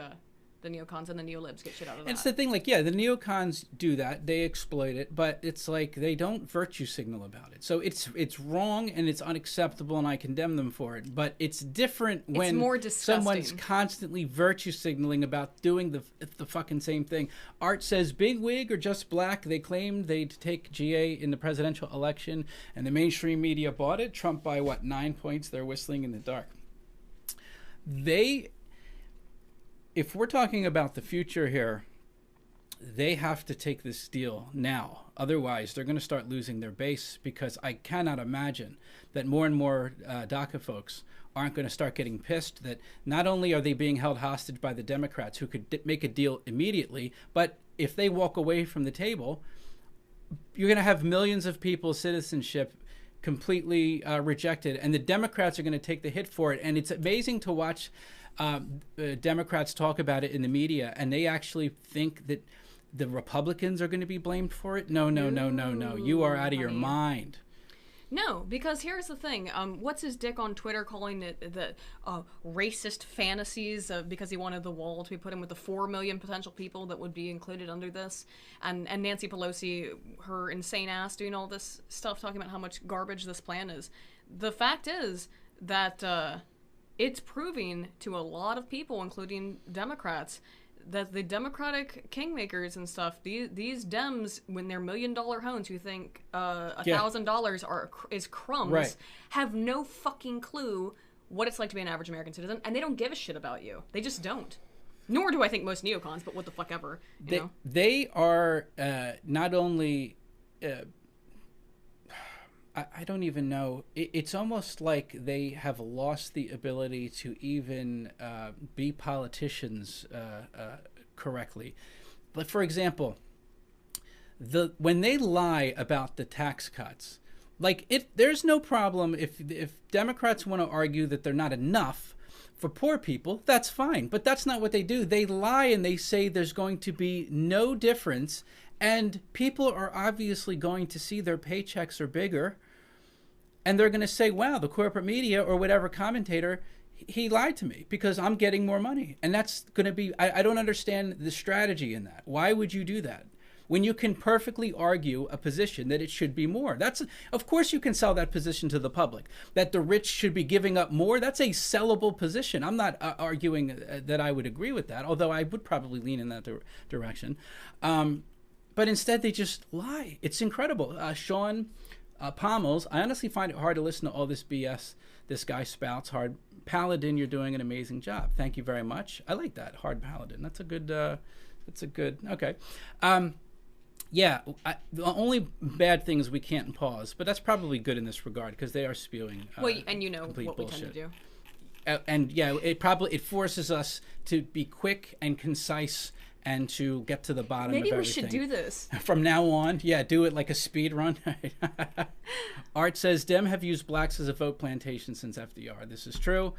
the neocons and the neolibs get shit out of that.
It's the thing, like, yeah, the neocons do that. They exploit it, but it's like they don't virtue signal about it. So it's wrong and it's unacceptable, and I condemn them for it. But it's different when someone's constantly virtue signaling about doing the fucking same thing. Art says big wig or just black. They claimed they'd take GA in the presidential election, and the mainstream media bought it. Trump by, what, 9 points? They're whistling in the dark. If we're talking about the future here, they have to take this deal now. Otherwise, they're going to start losing their base, because I cannot imagine that more and more DACA folks aren't going to start getting pissed that not only are they being held hostage by the Democrats, who could make a deal immediately, but if they walk away from the table, you're going to have millions of people's citizenship completely rejected, and the Democrats are going to take the hit for it. And it's amazing to watch Democrats talk about it in the media, and they actually think that the Republicans are going to be blamed for it. No. You are out of your mind.
No, because here's the thing. What's his dick on Twitter calling it the racist fantasies because he wanted the wall to be put in with the 4 million potential people that would be included under this. And Nancy Pelosi, her insane ass, doing all this stuff, talking about how much garbage this plan is. The fact is that it's proving to a lot of people, including Democrats, that the Democratic kingmakers and stuff, these Dems, when they're $1 million homes who think $1,000 is crumbs, have no fucking clue what it's like to be an average American citizen, and they don't give a shit about you. They just don't. Nor do I think most neocons, but what the fuck ever. You know?
They are not only... I don't even know. It's almost like they have lost the ability to even be politicians correctly. But for example, when they lie about the tax cuts, there's no problem if Democrats want to argue that they're not enough for poor people, that's fine. But that's not what they do. They lie and they say there's going to be no difference, and people are obviously going to see their paychecks are bigger, and they're going to say, wow, the corporate media or whatever commentator, he lied to me because I'm getting more money. And that's going to be, I don't understand the strategy in that. Why would you do that? When you can perfectly argue a position that it should be more. Of course you can sell that position to the public, that the rich should be giving up more. That's a sellable position. I'm not arguing that I would agree with that, although I would probably lean in that direction. But instead they just lie. It's incredible. Sean Pommels, I honestly find it hard to listen to all this BS this guy spouts. Hard Paladin, you're doing an amazing job. Thank you very much. I like that. Hard Paladin. That's a good, okay. Yeah, the only bad thing is we can't pause, but that's probably good in this regard because they are spewing
and you know what
bullshit.
We tend to do.
And yeah, it forces us to be quick and concise and to get to the bottom of everything.
Maybe we should do this.
From now on, yeah, do it like a speed run. Art says, Dem have used blacks as a vote plantation since FDR. This is true.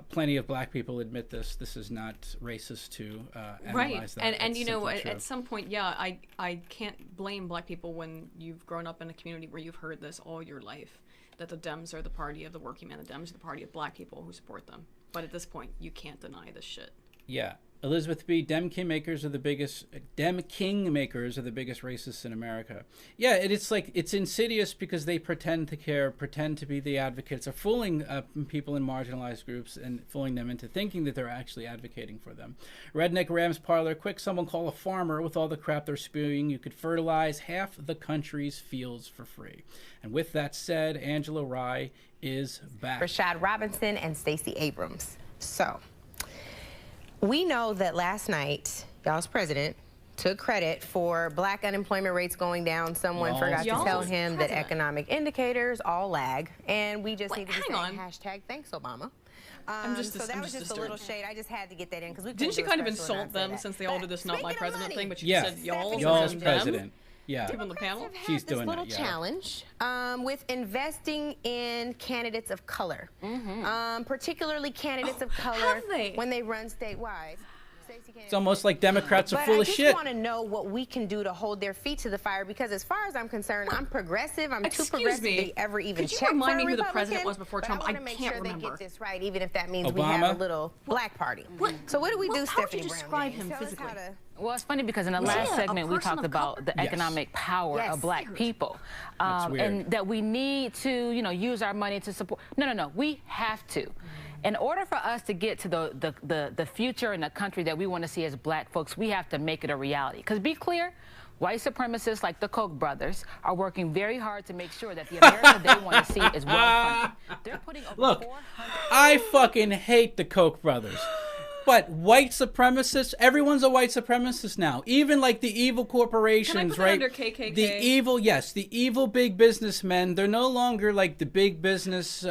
Plenty of black people admit this. This is not racist to analyze that.
And you know, at some point, yeah, I can't blame black people when you've grown up in a community where you've heard this all your life, that the Dems are the party of the working man, the Dems are the party of black people who support them. But at this point, you can't deny this shit.
Yeah. Elizabeth B. Dem kingmakers are the biggest racists in America. Yeah, it's insidious because they pretend to care, pretend to be the advocates, are fooling people in marginalized groups and fooling them into thinking that they're actually advocating for them. Redneck Rams Parlor, quick, someone call a farmer with all the crap they're spewing. You could fertilize half the country's fields for free. And with that said, Angela Rye is back.
Rashad Robinson and Stacey Abrams. So, we know that last night, y'all's president took credit for black unemployment rates going down. Someone forgot to tell him that economic indicators all lag, and we just need to be saying hashtag thanks, Obama. So that was just a little shade. I just had to get that in because we
didn't you kind of insult them since they all did this not my president thing, but you said
y'all's president. Yeah,
people on the panel.
She's doing
this little challenge with investing in candidates of color, particularly candidates of color when they run statewide.
It's almost like Democrats are full of shit.
I just want to know what we can do to hold their feet to the fire, because as far as I'm concerned, I'm progressive. I'm too progressive to ever even check for a Republican.
Remind me who the president was before Trump? I can't
make sure
remember.
They get this right, even if that means
Obama?
we have a little black party. So what do we do,
How would
Stephanie
you
Brown?
describe him physically?
Well, it's funny because in the last segment we talked about the economic power of black people, and that we need to, use our money to support. No, we have to. In order for us to get to the future and the country that we want to see as black folks, we have to make it a reality. Because be clear, white supremacists like the Koch brothers are working very hard to make sure that the America they want to see is well-funded. They're putting over
Look, I fucking hate the Koch brothers. But white supremacists, everyone's a white supremacist now. Even like the evil corporations, right?
Under KKK?
The evil big businessmen. They're no longer like the big business,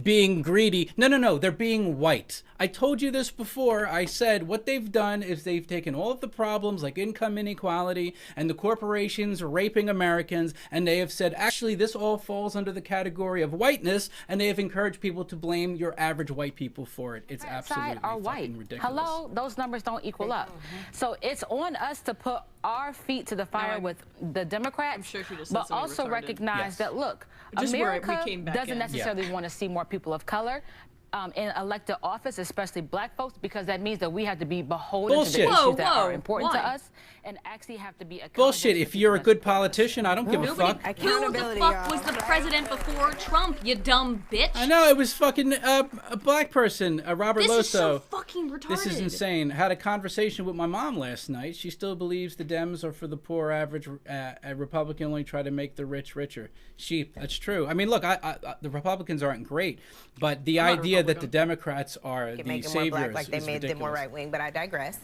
being greedy. No. They're being white. I told you this before. I said what they've done is they've taken all of the problems like income inequality and the corporations raping Americans, and they have said, actually, this all falls under the category of whiteness, and they have encouraged people to blame your average white people for it. It's absolutely
are white.
ridiculous.
Hello, those numbers don't equal up. So it's on us to put our feet to the fire with the Democrats, but also recognize that, look, America doesn't necessarily want to see more people of color in elected office, especially black folks, because that means that we have to be beholden to the issues that are important to us and actually have to be accountable.
Bullshit. If you're a good politician, I don't give a fuck.
Who the fuck was the president before Trump, you dumb bitch?
I know, it was fucking a black person, Robert Loso.
This is so fucking retarded.
This is insane. Had a conversation with my mom last night. She still believes the Dems are for the poor average. A Republican only try to make the rich richer. That's true. I mean, look, the Republicans aren't great, but the idea that the Democrats are the saviors
more black, like they
is
made
ridiculous.
them more right-wing, but I digress.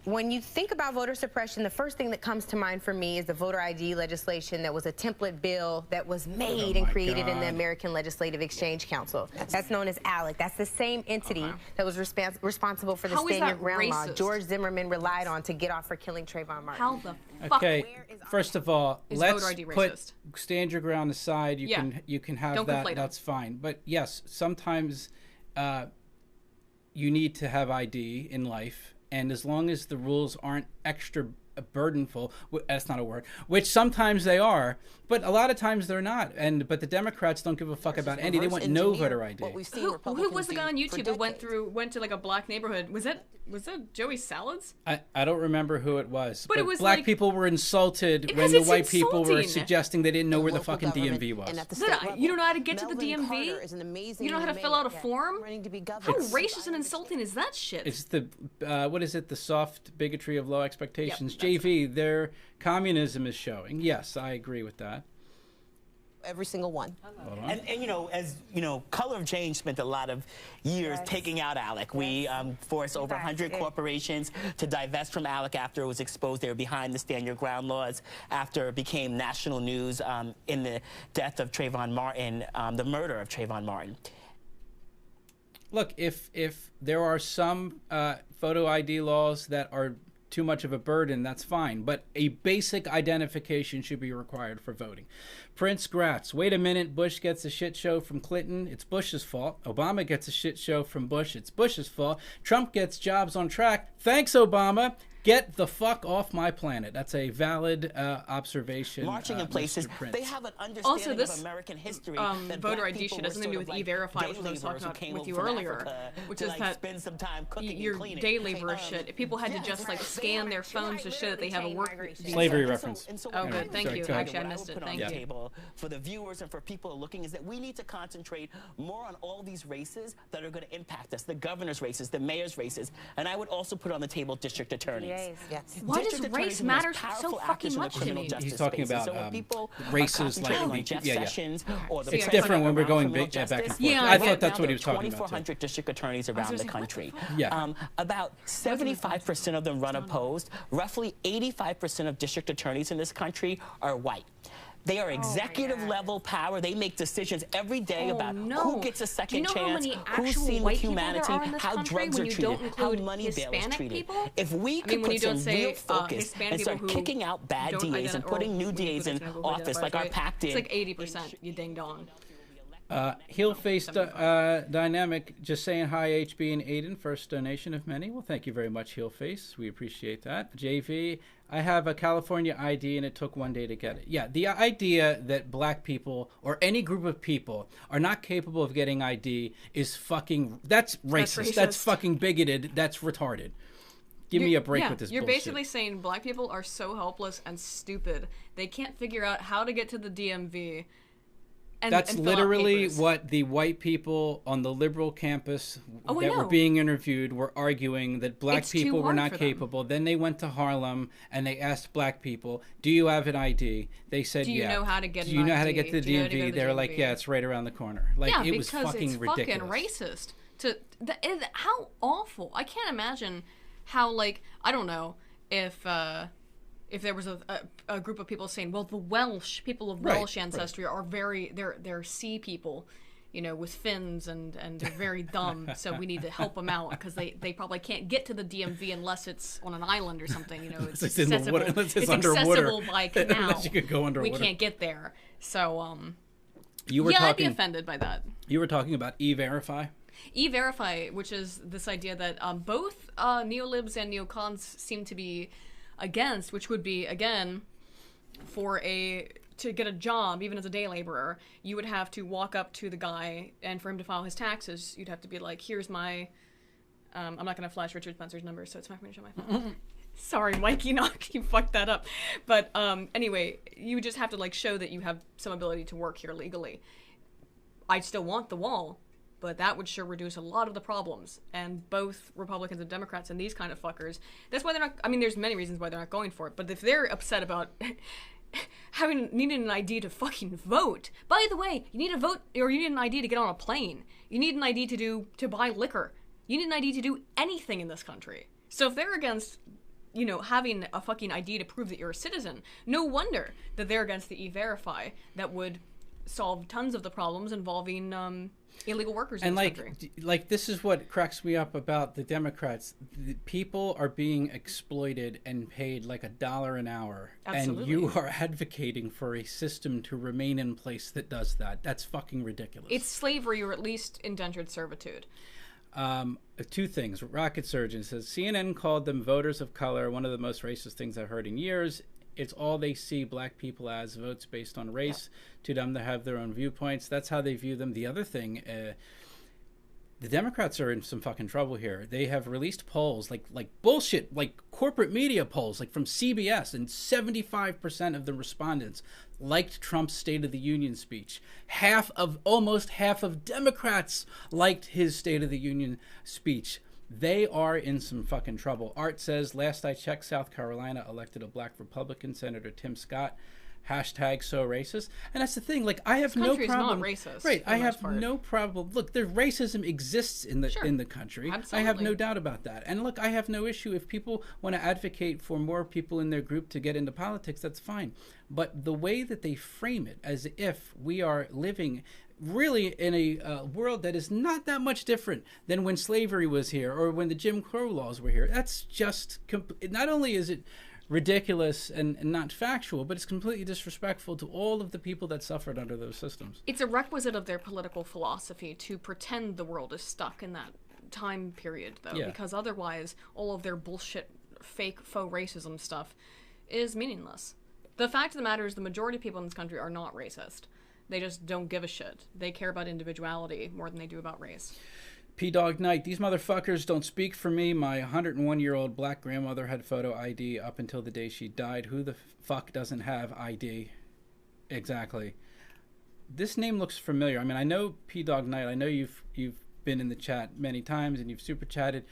When you think about voter suppression, the first thing that comes to mind for me is the voter ID legislation that was a template bill that was made and created in the American Legislative Exchange Council. That's known as ALEC. That's the same entity that was responsible for the Stand Your Ground law George Zimmerman relied on to get off for killing Trayvon Martin.
How the fuck?
Okay, first of all, let's put Stand Your Ground aside. You can have that. That's fine. But yes, sometimes you need to have ID in life. And as long as the rules aren't extra burdenful, that's not a word, which sometimes they are, but a lot of times they're not. But the Democrats don't give a fuck about any. They want no voter ID.
Who was the guy on YouTube who went to like a black neighborhood? Was that Joey Salads?
I don't remember who it was.
But it was
black
like,
people were insulted when the white people were suggesting they didn't know where the fucking DMV was.
You don't know how to get to the DMV? You don't know how to fill out a form? How racist and insulting is that shit?
It's the what is it? The soft bigotry of low expectations. JV, their communism is showing. Yes, I agree with that.
Every single one.
And as Color of Change spent a lot of years taking out ALEC. We forced over 100 corporations to divest from ALEC after it was exposed they were behind the Stand Your Ground laws, after it became national news in the death of Trayvon Martin, the murder of Trayvon Martin.
Look, if there are some photo ID laws that are too much of a burden, that's fine. But a basic identification should be required for voting. Prince Gratz, wait a minute, Bush gets a shit show from Clinton, it's Bush's fault. Obama gets a shit show from Bush, it's Bush's fault. Trump gets jobs on track, thanks Obama. Get the fuck off my planet. That's a valid observation.
Marching in places, they have an understanding of American history. That
voter ID shit doesn't have to do with E-Verify, which I was talking about with you earlier, which is that your day labor shit. If people had to just like scan their phones to show that they have a work
slavery reference.
Oh, good. Thank you. Actually, I missed it. Thank you.
For the viewers and for people looking, is that we need to concentrate more on all these races that are going to impact us, the governor's races, the mayor's races, and I would also put on the table district attorneys.
Yes.
Why does race matter so fucking much to me?
He's talking about races like
Jeff Sessions or the
it's different when we're going back and forth.
Yeah,
I thought that's what he was talking about.
2,400 district attorneys around the country.
Yeah.
About 75% of them run opposed. Roughly 85% of district attorneys in this country are white. They are executive level power. They make decisions every day about who gets a second chance, who's seen with humanity, how drugs are treated, how money bail is treated. If we could put some real focus and start kicking out bad DAs and putting new DAs in office like our PAC did.
It's like 80%, you ding dong.
Heel-faced dynamic, just saying hi, HB and Aiden, first donation of many. Well, thank you very much, Heel-face. We appreciate that. JV, I have a California ID and it took 1 day to get it. Yeah, the idea that black people or any group of people are not capable of getting ID is fucking, that's racist. That's fucking bigoted. That's retarded. Give me a break with this
You're
bullshit.
Basically saying black people are so helpless and stupid. They can't figure out how to get to the DMV.
That's literally what the white people on the liberal campus that were being interviewed were arguing, that black people were not capable. Then they went to Harlem and they asked black people, do you have an ID? They said,
do you know how to get
do you know how to get to the DMV? They were like, yeah, it's right around the corner. Like, it was fucking ridiculous.
Fucking racist. How awful. I can't imagine how, like, I don't know, if there was a group of people saying, well, the Welsh, people of Welsh ancestry are very, they're sea people, you know, with fins, and they're very dumb, so we need to help them out because they probably can't get to the DMV unless it's on an island or something, you know, it's accessible, accessible by canal.
Unless you could go underwater.
We can't get there. So,
I'd
be offended by that.
You were talking about E-Verify?
E-Verify, which is this idea that both neolibs and neocons seem to be against, which would be, again, to get a job, even as a day laborer, you would have to walk up to the guy, and for him to file his taxes, you'd have to be like, here's my, I'm not going to flash Richard Spencer's number, so it's not going to show my phone. Sorry, Mikey, you fucked that up. But anyway, you would just have to, like, show that you have some ability to work here legally. I still want the wall, but that would sure reduce a lot of the problems. And both Republicans and Democrats and these kind of fuckers, that's why they're not, I mean, there's many reasons why they're not going for it, but if they're upset about needing an ID to fucking vote, by the way, you need a vote, or you need an ID to get on a plane. You need an ID to buy liquor. You need an ID to do anything in this country. So if they're against, you know, having a fucking ID to prove that you're a citizen, no wonder that they're against the E-Verify that would solve tons of the problems involving illegal workers in this country.
Like, this is what cracks me up about the Democrats. The people are being exploited and paid like $1 an hour.
Absolutely.
And you are advocating for a system to remain in place that does that. That's fucking ridiculous.
It's slavery, or at least indentured servitude.
Two things. Rocket Surgeon says, CNN called them voters of color, one of the most racist things I've heard in years. It's all they see black people as, votes based on race. To them, they have their own viewpoints. That's how they view them. The other thing, the Democrats are in some fucking trouble here. They have released polls, like bullshit, like corporate media polls, like from CBS, and 75% of the respondents liked Trump's State of the Union speech. Almost half of Democrats liked his State of the Union speech. They are in some fucking trouble. Art says, last I checked, South Carolina elected a black Republican, Senator Tim Scott. Hashtag so racist. And that's the thing. Like, I have no problem.
Not racist.
Right. I have no problem. Look, the racism exists in the country.
Absolutely.
I have no doubt about that. And look, I have no issue if people want to advocate for more people in their group to get into politics. That's fine. But the way that they frame it, as if we are living really in a world that is not that much different than when slavery was here or when the Jim Crow laws were here. That's just, not only is it ridiculous and not factual, but it's completely disrespectful to all of the people that suffered under those systems.
It's a requisite of their political philosophy to pretend the world is stuck in that time period, though, because otherwise all of their bullshit, fake, faux racism stuff is meaningless. The fact of the matter is the majority of people in this country are not racist. They just don't give a shit. They care about individuality more than they do about race.
P-Dog Knight, these motherfuckers don't speak for me. My 101-year-old black grandmother had photo ID up until the day she died. Who the fuck doesn't have ID? Exactly. This name looks familiar. I mean, I know P-Dog Knight. I know you've been in the chat many times and you've super chatted.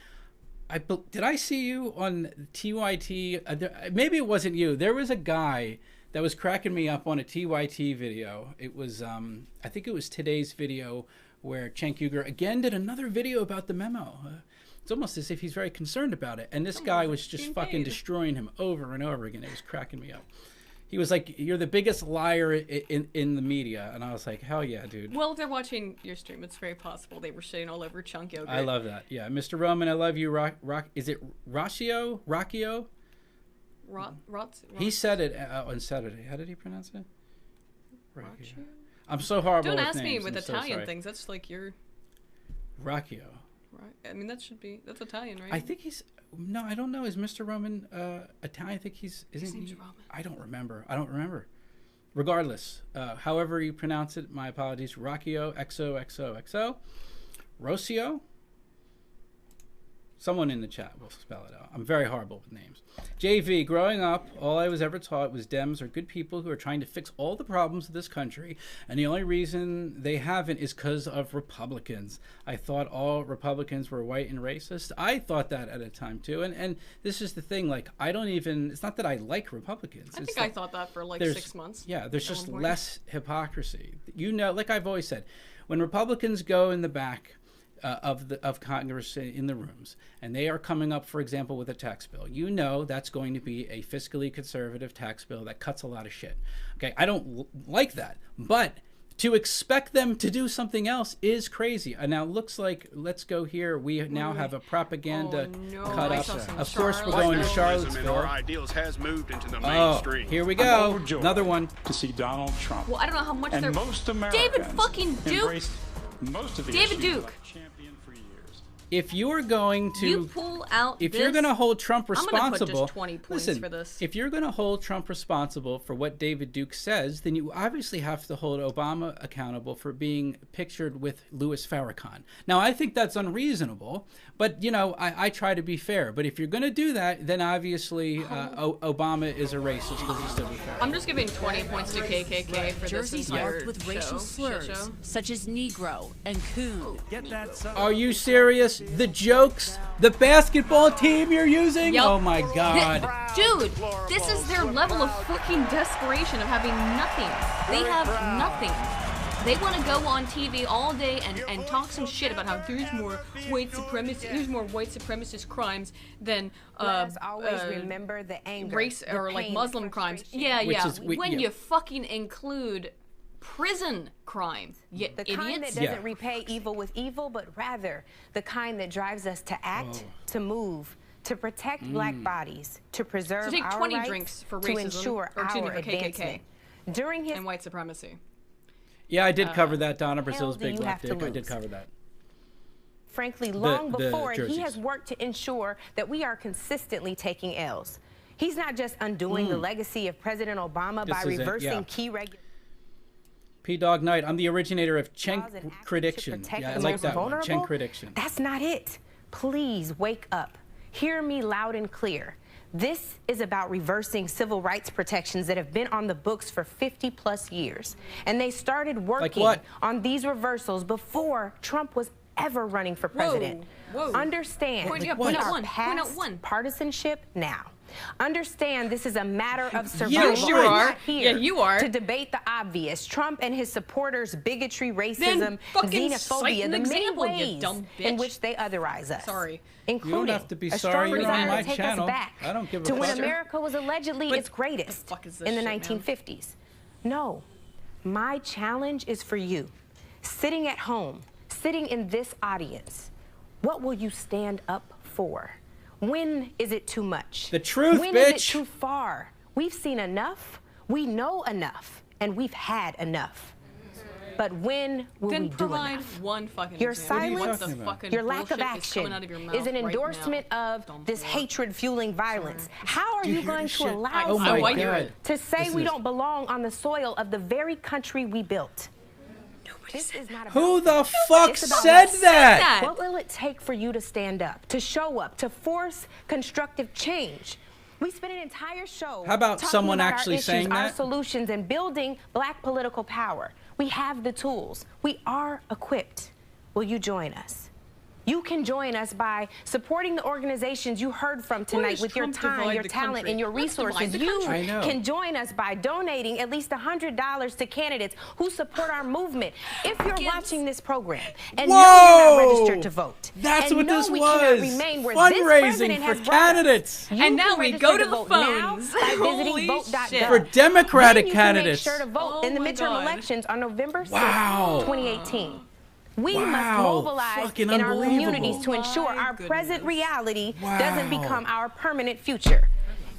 Did I see you on TYT? Maybe it wasn't you. There was a guy that was cracking me up on a TYT video. It was, I think it was today's video, where Cenk Uygur again did another video about the memo. It's almost as if he's very concerned about it. And this guy was just fucking destroying him over and over again. It was cracking me up. He was like, you're the biggest liar in the media. And I was like, hell yeah, dude.
Well, if they're watching your stream, it's very possible they were shitting all over Cenk Uygur.
I love that. Yeah. Mr. Roman, I love you. Is it Rocchio? He said it on Saturday. How did he pronounce it? I'm so horrible
Don't
with
ask
names.
me with
I'm
Italian
so
things. That's like your...
Rocchio.
Right. I mean, that's Italian, right?
I think he's... No, I don't know. Is Mr. Roman Italian? I think he's... Isn't he?
Roman.
I don't remember. Regardless, however you pronounce it, my apologies. Rocchio, XOXOXO. Rocio? Someone in the chat will spell it out. I'm very horrible with names. JV, growing up, all I was ever taught was Dems are good people who are trying to fix all the problems of this country, and the only reason they haven't is because of Republicans. I thought all Republicans were white and racist. I thought that at a time, too. And this is the thing, like, I don't even... It's not that I like Republicans.
I think I thought that for, like, 6 months.
Yeah, there's just less hypocrisy. You know, like I've always said, when Republicans go in the back... of Congress in the rooms, and they are coming up, for example, with a tax bill. You know that's going to be a fiscally conservative tax bill that cuts a lot of shit. Okay, I don't like that, but to expect them to do something else is crazy. And now it looks like, let's go here. We now have a propaganda cut up. Of course, we're going to Charlottesville.
Our ideals has moved into the mainstream.
Here we go. Another one.
To see Donald Trump.
Well, I don't know how much
and
they're...
most Americans
David fucking Duke.
Most of the
David Duke.
If you're going to,
you pull out
if you're going to hold Trump responsible,
I'm gonna put just 20 points
listen,
for this.
If you're going to hold Trump responsible for what David Duke says, then you obviously have to hold Obama accountable for being pictured with Louis Farrakhan. Now, I think that's unreasonable, but you know, I try to be fair. But if you're going to do that, then obviously Obama is a racist because he's still fair.
I'm just giving 20 points to KKK for
Jersey's
this entire
marked with racial slurs such as Negro and Coon.
Get that.
Are you serious? The jokes, the basketball team you're using?
Yep.
Oh my God.
Dude, this is their level of fucking desperation of having nothing. They have nothing. They want to go on TV all day and talk some shit about how there's more white supremacist crimes than
Let us always remember the anger,
race
the
or like
pain,
Muslim crimes. Yeah. When you fucking include prison crime, you
the
idiots.
Kind that doesn't repay evil with evil, but rather the kind that drives us to act, to move, to protect black bodies, to preserve
take
our
20
rights,
drinks for
to
racism,
ensure
or excuse me,
our
for KKK.
advancement. During his
and white supremacy.
Yeah, I did cover that. Donna Brazil's
do
big
you
black
have to
dick. I did
lose?
cover that.
Frankly, long
the
before, and he
jerseys.
has worked to ensure that we are consistently taking L's. He's not just undoing the legacy of President Obama by reversing key regulations.
P-Dog Knight, I'm the originator of Cenk Prediction. Yeah, I like that one. Cenk Prediction.
That's not it. Please wake up. Hear me loud and clear. This is about reversing civil rights protections that have been on the books for 50+ years. And they started working on these reversals before Trump was ever running for president.
Whoa.
Understand, we are past partisanship now. Understand this is a matter of survival.
You are.
Not here
Yeah, you are.
to debate the obvious. Trump and his supporters' bigotry, racism, xenophobia, the many ways in which they otherize us.
Sorry.
Including
you don't have to be
a
sorry.
strong
You're on
desire
my
to take
channel.
us back
I don't give a
to when
fuck.
America was allegedly its greatest in the 1950s. No, my challenge is for you, sitting at home, sitting in this audience. What will you stand up for? When is it too much?
The truth,
when
bitch.
When is it too far? We've seen enough, we know enough, and we've had enough. But when will we do enough?
One fucking
your
example.
silence, your lack of action is an endorsement of this hatred-fueling violence. How are you going to allow someone to say we don't belong on the soil of the very country we built?
Who the fuck said that?
What will it take for you to stand up, to show up, to force constructive change? We spent an entire show
How about someone
about
actually
our issues,
saying
our
that?
solutions, and building black political power. We have the tools. We are equipped. Will you join us? You can join us by supporting the organizations you heard from tonight with your time, your talent, and your resources. You can join us by donating at least $100 to candidates who support our movement. If you're watching this program and know you're not registered to vote,
that's
and
what
know
this
we
was.
cannot remain where
Fundraising
this
for candidates.
And now we go to the phones
by visiting vote.gov.
For Democratic
then
candidates.
You can make sure to vote in the midterm elections on November 6th, 2018. We must mobilize in our communities to ensure our present reality doesn't become our permanent future.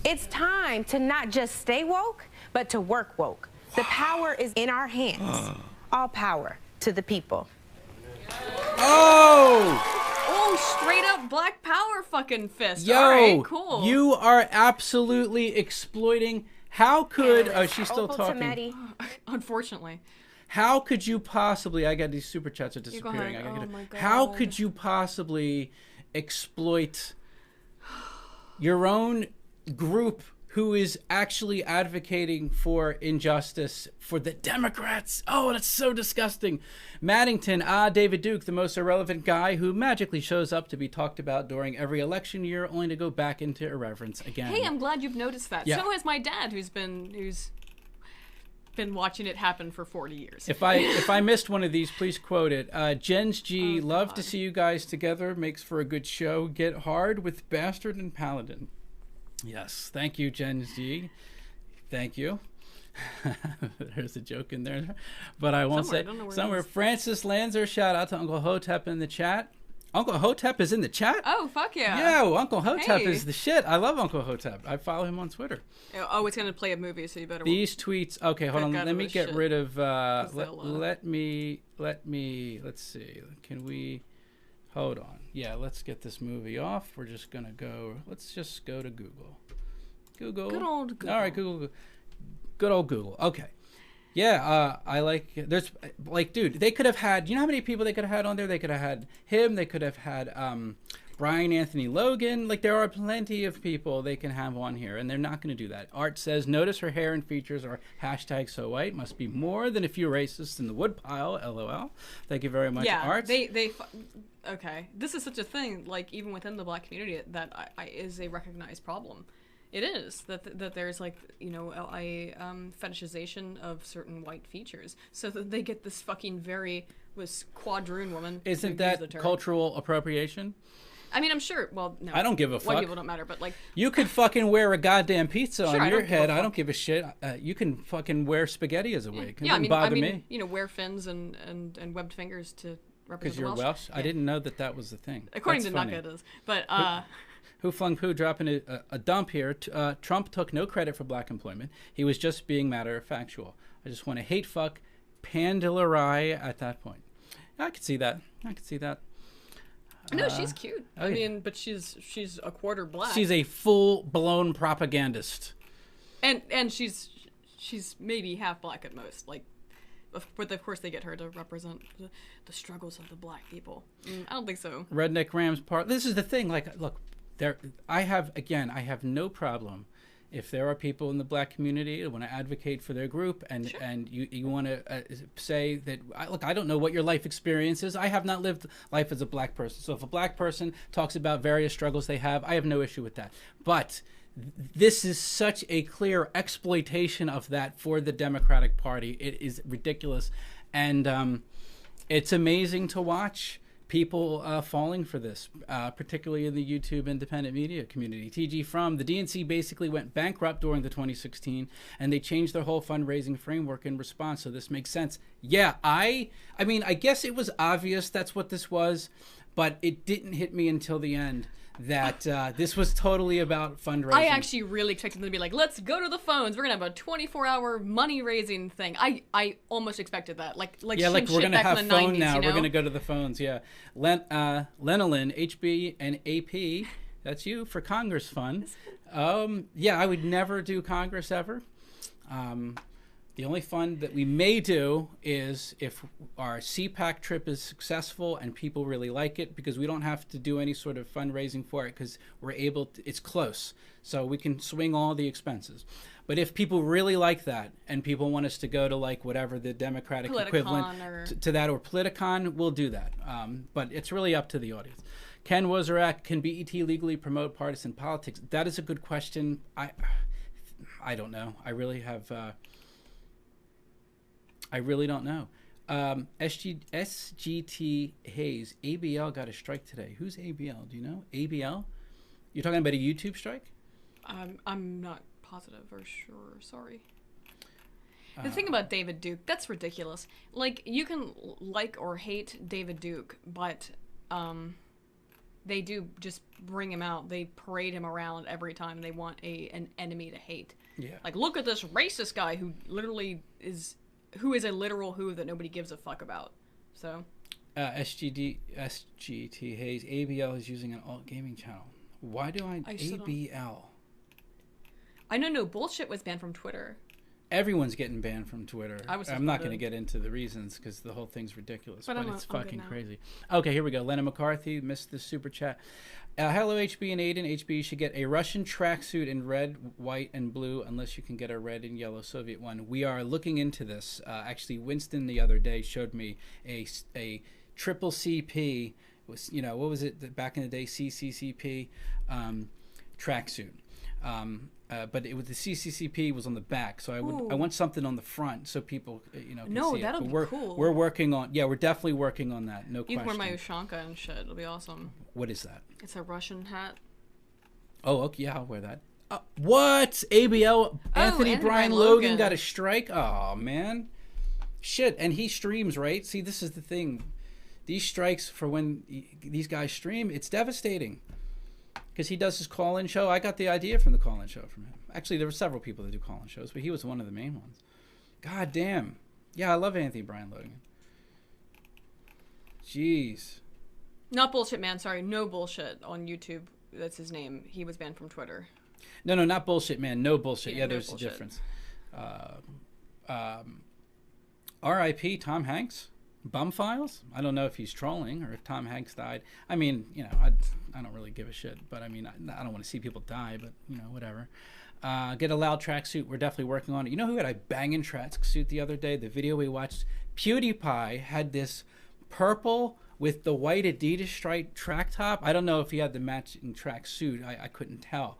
It's time to not just stay woke, but to work woke. The power is in our hands. all power to the people.
Oh, straight up Black Power fucking fist.
Yo,
all right, cool.
You are absolutely exploiting. How could... Oh, she's still talking.
Unfortunately.
How could you possibly... I got these super chats are disappearing. How could you possibly exploit your own group who is actually advocating for injustice for the Democrats? Oh, that's so disgusting. Maddington, David Duke, the most irrelevant guy who magically shows up to be talked about during every election year, only to go back into irreverence again.
Hey, I'm glad you've noticed that.
Yeah.
So has my dad, who's been watching it happen for 40 years.
If I missed one of these, please quote it. Jens G, love to see you guys together. Makes for a good show. Get hard with Bastard and Paladin. Yes, thank you, Jens G. Thank you. There's a joke in there, but I won't say. Somewhere, Francis Lanzer, shout out to Uncle Hotep in the chat. Uncle Hotep is in the chat?
Oh, fuck yeah.
Yeah, Uncle Hotep is the shit. I love Uncle Hotep. I follow him on Twitter.
Oh, it's going to play a movie, so you better...
These tweets... Okay, hold on. Let me get rid of... Let's see. Can we... Hold on. Yeah, let's get this movie off. We're just going to go... Let's just go to Google. Google.
Good old Google.
All right, Google. Good old Google. Okay. Yeah, I like... There's... Like, dude, they could have had... You know how many people they could have had on there? They could have had him. They could have had Brian Anthony Logan. Like, there are plenty of people they can have on here, and they're not going to do that. Art says, notice her hair and features are hashtag so white. Must be more than a few racists in the woodpile. LOL. Thank you very much, Art.
Okay. This is such a thing, like, even within the Black community, that is a recognized problem. It is that there's, like, you know, a fetishization of certain white features, so that they get this fucking quadroon woman.
Isn't that cultural appropriation?
I mean, I'm sure. Well, no.
I don't give a fuck.
White people don't matter, but like,
you could fucking wear a goddamn pizza on your head. I don't give a shit. You can fucking wear spaghetti as a wig. It wouldn't bother me.
You know, wear fins and webbed fingers to represent.
Because you're Welsh. Yeah. I didn't know that was the thing.
According to Nuka, it is. But
Who Flung Poo dropping a dump here. Trump took no credit for black employment. He was just being matter-of-factual. I just want to hate fuck Pandillerai at that point. I could see that.
No, she's cute. I mean, but she's a quarter black.
She's a full-blown propagandist.
And she's maybe half black at most. Like, but of course they get her to represent the struggles of the black people. I don't think so.
Redneck Rams part. This is the thing. Like, look, I have no problem if there are people in the black community who want to advocate for their group and you want to say that, look, I don't know what your life experience is. I have not lived life as a black person. So if a black person talks about various struggles they have, I have no issue with that. But this is such a clear exploitation of that for the Democratic Party. It is ridiculous. And it's amazing to watch people falling for this, particularly in the YouTube independent media community. TG From, the DNC basically went bankrupt during the 2016, and they changed their whole fundraising framework in response, so this makes sense. Yeah, I mean, I guess it was obvious that's what this was, but it didn't hit me until the end that this was totally about fundraising.
I actually really expected them to be like, let's go to the phones. We're going to have a 24-hour money-raising thing. I almost expected that. Like we're going to have phone 90s, now.
You know? We're going to go to the phones, yeah. Lenolin, HB, and AP, that's you, for Congress fund. Yeah, I would never do Congress ever. The only fund that we may do is if our CPAC trip is successful and people really like it, because we don't have to do any sort of fundraising for it because we're able to, it's close. So we can swing all the expenses. But if people really like that and people want us to go to like whatever the Democratic equivalent to that or Politicon, we'll do that. But it's really up to the audience. Ken Wozerak, can BET legally promote partisan politics? That is a good question. I don't know. I really don't know. SGT Hayes, ABL got a strike today. Who's ABL? Do you know? ABL? You're talking about a YouTube strike?
I'm not positive or sure. Sorry. The thing about David Duke, that's ridiculous. Like, you can like or hate David Duke, but they do just bring him out. They parade him around every time they want an enemy to hate.
Yeah.
Like, look at this racist guy who literally is who is a literal who that nobody gives a fuck about. So.
SGT Hayes, ABL is using an alt gaming channel. Why do ABL?
I know no bullshit was banned from Twitter.
Everyone's getting banned from Twitter. I'm not going to get into the reasons because the whole thing's ridiculous, but it's fucking crazy. Okay, here we go. Lennon McCarthy missed the super chat. Hello, HB and Aiden. HB, you should get a Russian tracksuit in red, white, and blue, unless you can get a red and yellow Soviet one. We are looking into this. Actually, Winston the other day showed me a triple CP. Was, you know, what was it back in the day? CCCP tracksuit. But it was the CCCP was on the back, so I want something on the front so people can see
that'll
it.
Be cool.
We're working on we're definitely working on that. No question.
You can wear my Ushanka and shit. It'll be awesome.
What is that?
It's a Russian hat.
Oh, okay, yeah, I'll wear that. What? ABL Anthony Brian Logan got a strike? Oh man, shit! And he streams, right? See, this is the thing. These strikes for when these guys stream, it's devastating. Because he does his call-in show. I got the idea from the call-in show from him. Actually, there were several people that do call-in shows, but he was one of the main ones. God damn. Yeah, I love Anthony Brian Logan. Jeez.
Not bullshit, man. Sorry, no bullshit on YouTube. That's his name. He was banned from Twitter.
No, not bullshit, man. No bullshit. Yeah, there's a difference. R.I.P. Tom Hanks. Bum files? I don't know if he's trolling or if Tom Hanks died. I mean, I don't really give a shit, but I mean, I don't want to see people die, but whatever. Get a loud tracksuit. We're definitely working on it. You know who had a banging tracksuit the other day? The video we watched, PewDiePie had this purple with the white Adidas stripe track top. I don't know if he had the matching tracksuit. I couldn't tell.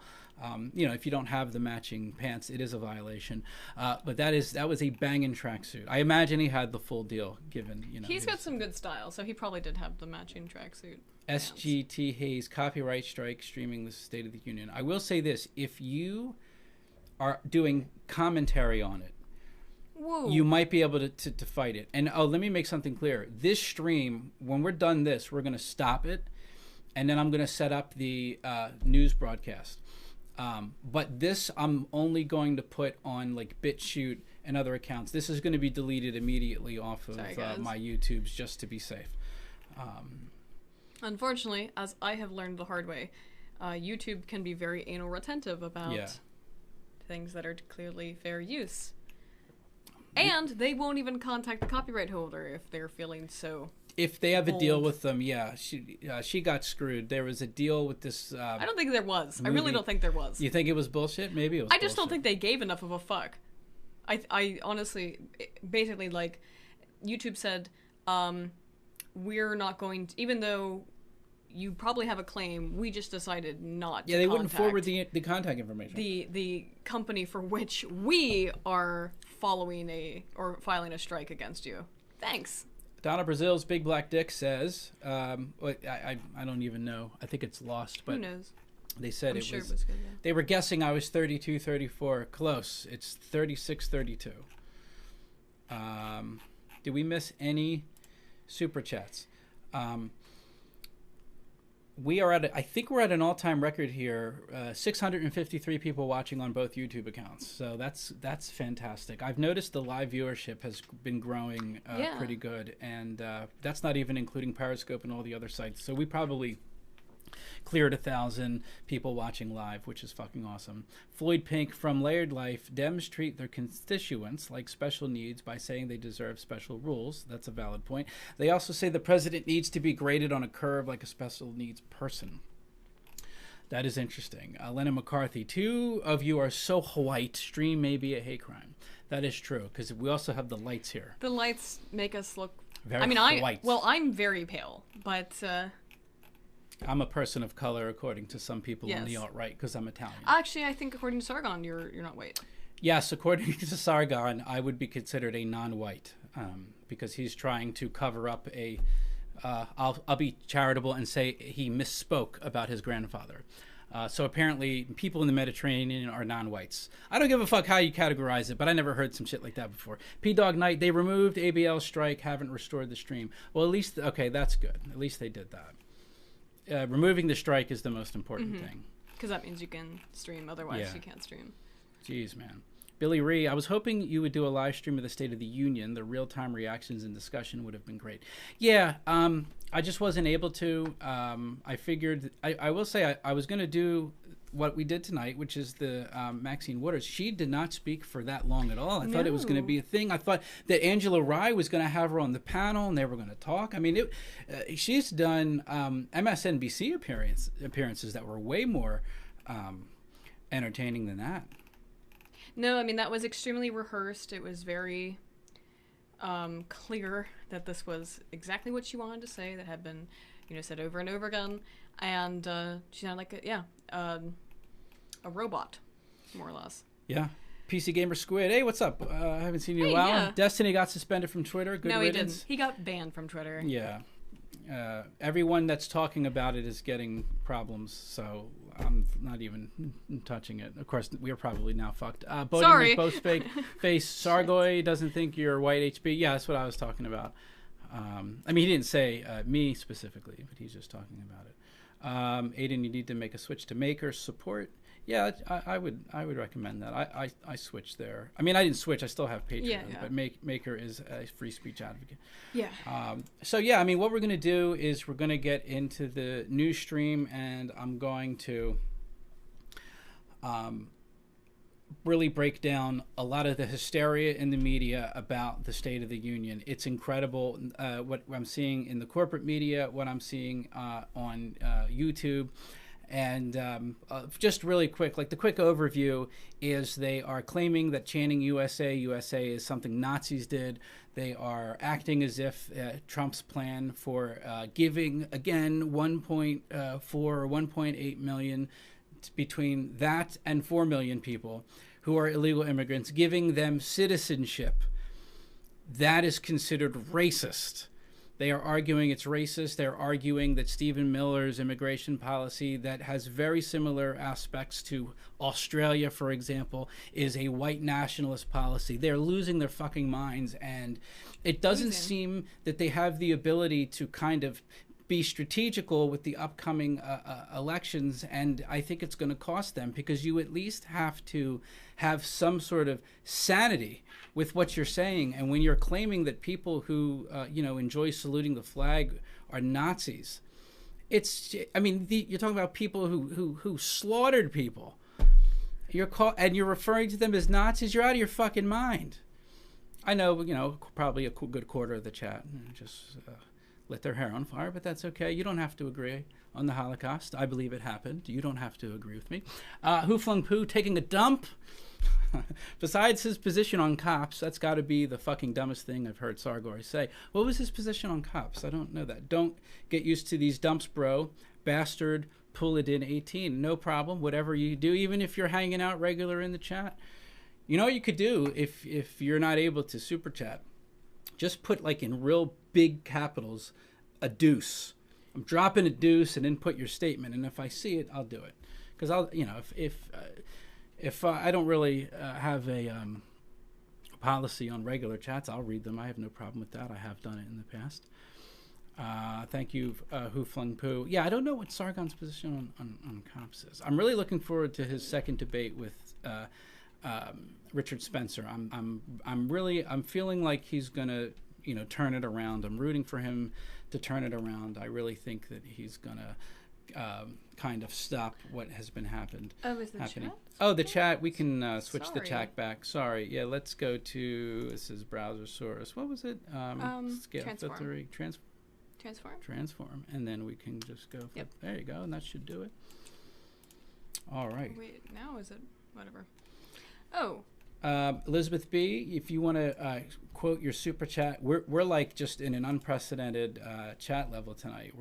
If you don't have the matching pants, it is a violation. But that was a banging tracksuit. I imagine he had the full deal. Given
he's got some good style, so he probably did have the matching tracksuit.
SGT Hayes, copyright strike, streaming the State of the Union. I will say this: if you are doing commentary on it,
whoa,
you might be able to fight it. And let me make something clear: this stream, when we're done this, we're going to stop it, and then I'm going to set up the news broadcast. But this I'm only going to put on like BitChute and other accounts. This is going to be deleted immediately off of my YouTubes just to be safe.
Unfortunately, as I have learned the hard way, YouTube can be very anal retentive about things that are clearly fair use. And they won't even contact the copyright holder if they're feeling so...
If they have a deal with them, she got screwed. There was a deal with this.
I don't think there was. Movie. I really don't think there was.
You think it was bullshit? Maybe it was.
I just don't think they gave enough of a fuck. I honestly, basically, like, YouTube said, we're not going to, even though you probably have a claim, we just decided not to.
Yeah, they wouldn't forward the contact information.
The company for which we are filing a strike against you. Thanks.
Donna Brazil's Big Black Dick says, I don't even know. I think it's lost, but
who knows?
They said
it was good, yeah.
They were guessing I was 32, 34. Close. It's 36, 32. Did we miss any super chats? I think we're at an all-time record here. 653 people watching on both YouTube accounts. So that's fantastic. I've noticed the live viewership has been growing pretty good, and that's not even including Periscope and all the other sites. So we probably cleared 1,000 people watching live, which is fucking awesome. Floyd Pink from Layered Life: Dems treat their constituents like special needs by saying they deserve special rules. That's a valid point. They also say the president needs to be graded on a curve like a special needs person. That is interesting. Lennon McCarthy: 2 of you are so white, stream may be a hate crime. That is true, because we also have the lights here.
The lights make us look
very white.
I'm very pale, but
I'm a person of color, according to some people on the alt-right, because I'm Italian.
Actually, I think according to Sargon, you're not white.
Yes, according to Sargon, I would be considered a non-white, because he's trying to cover up a... I'll be charitable and say he misspoke about his grandfather. So apparently, people in the Mediterranean are non-whites. I don't give a fuck how you categorize it, but I never heard some shit like that before. P-Dog Knight: they removed ABL strike, haven't restored the stream. Well, at least, okay, that's good. At least they did that. Removing the strike is the most important thing.
Because that means you can stream, otherwise you can't stream.
Jeez, man. Billy Ree, I was hoping you would do a live stream of the State of the Union. The real-time reactions and discussion would have been great. Yeah, I just wasn't able to. I figured, I will say I was going to do what we did tonight, which is the Maxine Waters. She did not speak for that long at all. I thought it was going to be a thing. I thought that Angela Rye was going to have her on the panel and they were going to talk. I mean, she's done MSNBC appearances that were way more entertaining than that.
No, I mean, that was extremely rehearsed. It was very clear that this was exactly what she wanted to say, that had been, said over and over again. And she sounded like a robot, more or less.
Yeah. PC Gamer Squid. Hey, what's up? I haven't seen you in a while. Yeah. Destiny got suspended from Twitter. Good riddance.
No, he didn't. He got banned from Twitter.
Yeah. Everyone that's talking about it is getting problems, so I'm not even touching it. Of course, we're probably now fucked.
Sorry.
Face Sargoy doesn't think you're white HB. Yeah, that's what I was talking about. I mean, he didn't say me specifically, but he's just talking about it. Aiden, you need to make a switch to Maker support. Yeah, I would recommend that. I switched there. I mean, I didn't switch. I still have Patreon, but Maker is a free speech advocate.
Yeah.
So yeah, I mean, what we're gonna do is we're gonna get into the news stream, and I'm going to really break down a lot of the hysteria in the media about the State of the Union. It's incredible what I'm seeing in the corporate media, what I'm seeing on YouTube. And just really quick, like the quick overview is they are claiming that chanting USA is something Nazis did. They are acting as if Trump's plan for giving, again, 1.4 or 1.8 million, between that and 4 million people who are illegal immigrants, giving them citizenship. That is considered racist. They are arguing it's racist. They're arguing that Stephen Miller's immigration policy that has very similar aspects to Australia, for example, is a white nationalist policy. They're losing their fucking minds, and it doesn't seem that they have the ability to kind of be strategical with the upcoming elections, and I think it's going to cost them, because you at least have to have some sort of sanity with what you're saying. And when you're claiming that people who enjoy saluting the flag are Nazis, I mean, you're talking about people who slaughtered people. And you're referring to them as Nazis. You're out of your fucking mind. I know, probably a good quarter of the chat just lit their hair on fire, but that's okay. You don't have to agree on the Holocaust. I believe it happened. You don't have to agree with me. Who Flung Poo taking a dump? Besides his position on cops, that's got to be the fucking dumbest thing I've heard Sargoy say. What was his position on cops? I don't know that. Don't get used to these dumps, bro. Bastard, pull it in 18. No problem. Whatever you do, even if you're hanging out regular in the chat. You know what you could do if you're not able to super chat? Just put, like, in real big capitals, a deuce. I'm dropping a deuce, and then put your statement. And if I see it, I'll do it. Because I'll, if I don't really have a policy on regular chats, I'll read them. I have no problem with that. I have done it in the past. Thank you, Who Flung Poo. Yeah, I don't know what Sargon's position on cops is. I'm really looking forward to his second debate with Richard Spencer. I'm feeling like he's gonna, turn it around. I'm rooting for him to turn it around. I really think that he's gonna kind of stop what has been happening.
Chat?
Oh, the chat. We can switch the chat back. Sorry. Yeah, let's go to, this is browser source. What was it? Scale filtering. Transform. And then we can just go.
Yep.
There you go. And that should do it. All right.
Wait, now is it? Whatever. Oh.
Elizabeth B., if you want to quote your super chat, we're like just in an unprecedented chat level tonight.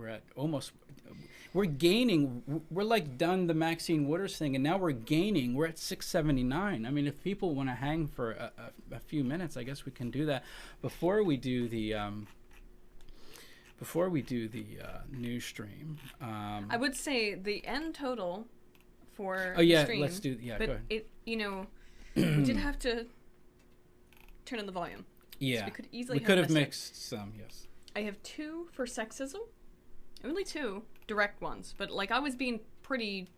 We're gaining. We're like done the Maxine Waters thing, and now we're gaining. We're at 679. I mean, if people want to hang for a few minutes, I guess we can do that before we do the news stream.
I would say the end total for
the
stream,
let's do go ahead.
We did have to turn on the volume.
Yeah,
so we could easily
have mixed some. Yes,
I have 2 for sexism. Only 2 direct ones, but like I was being pretty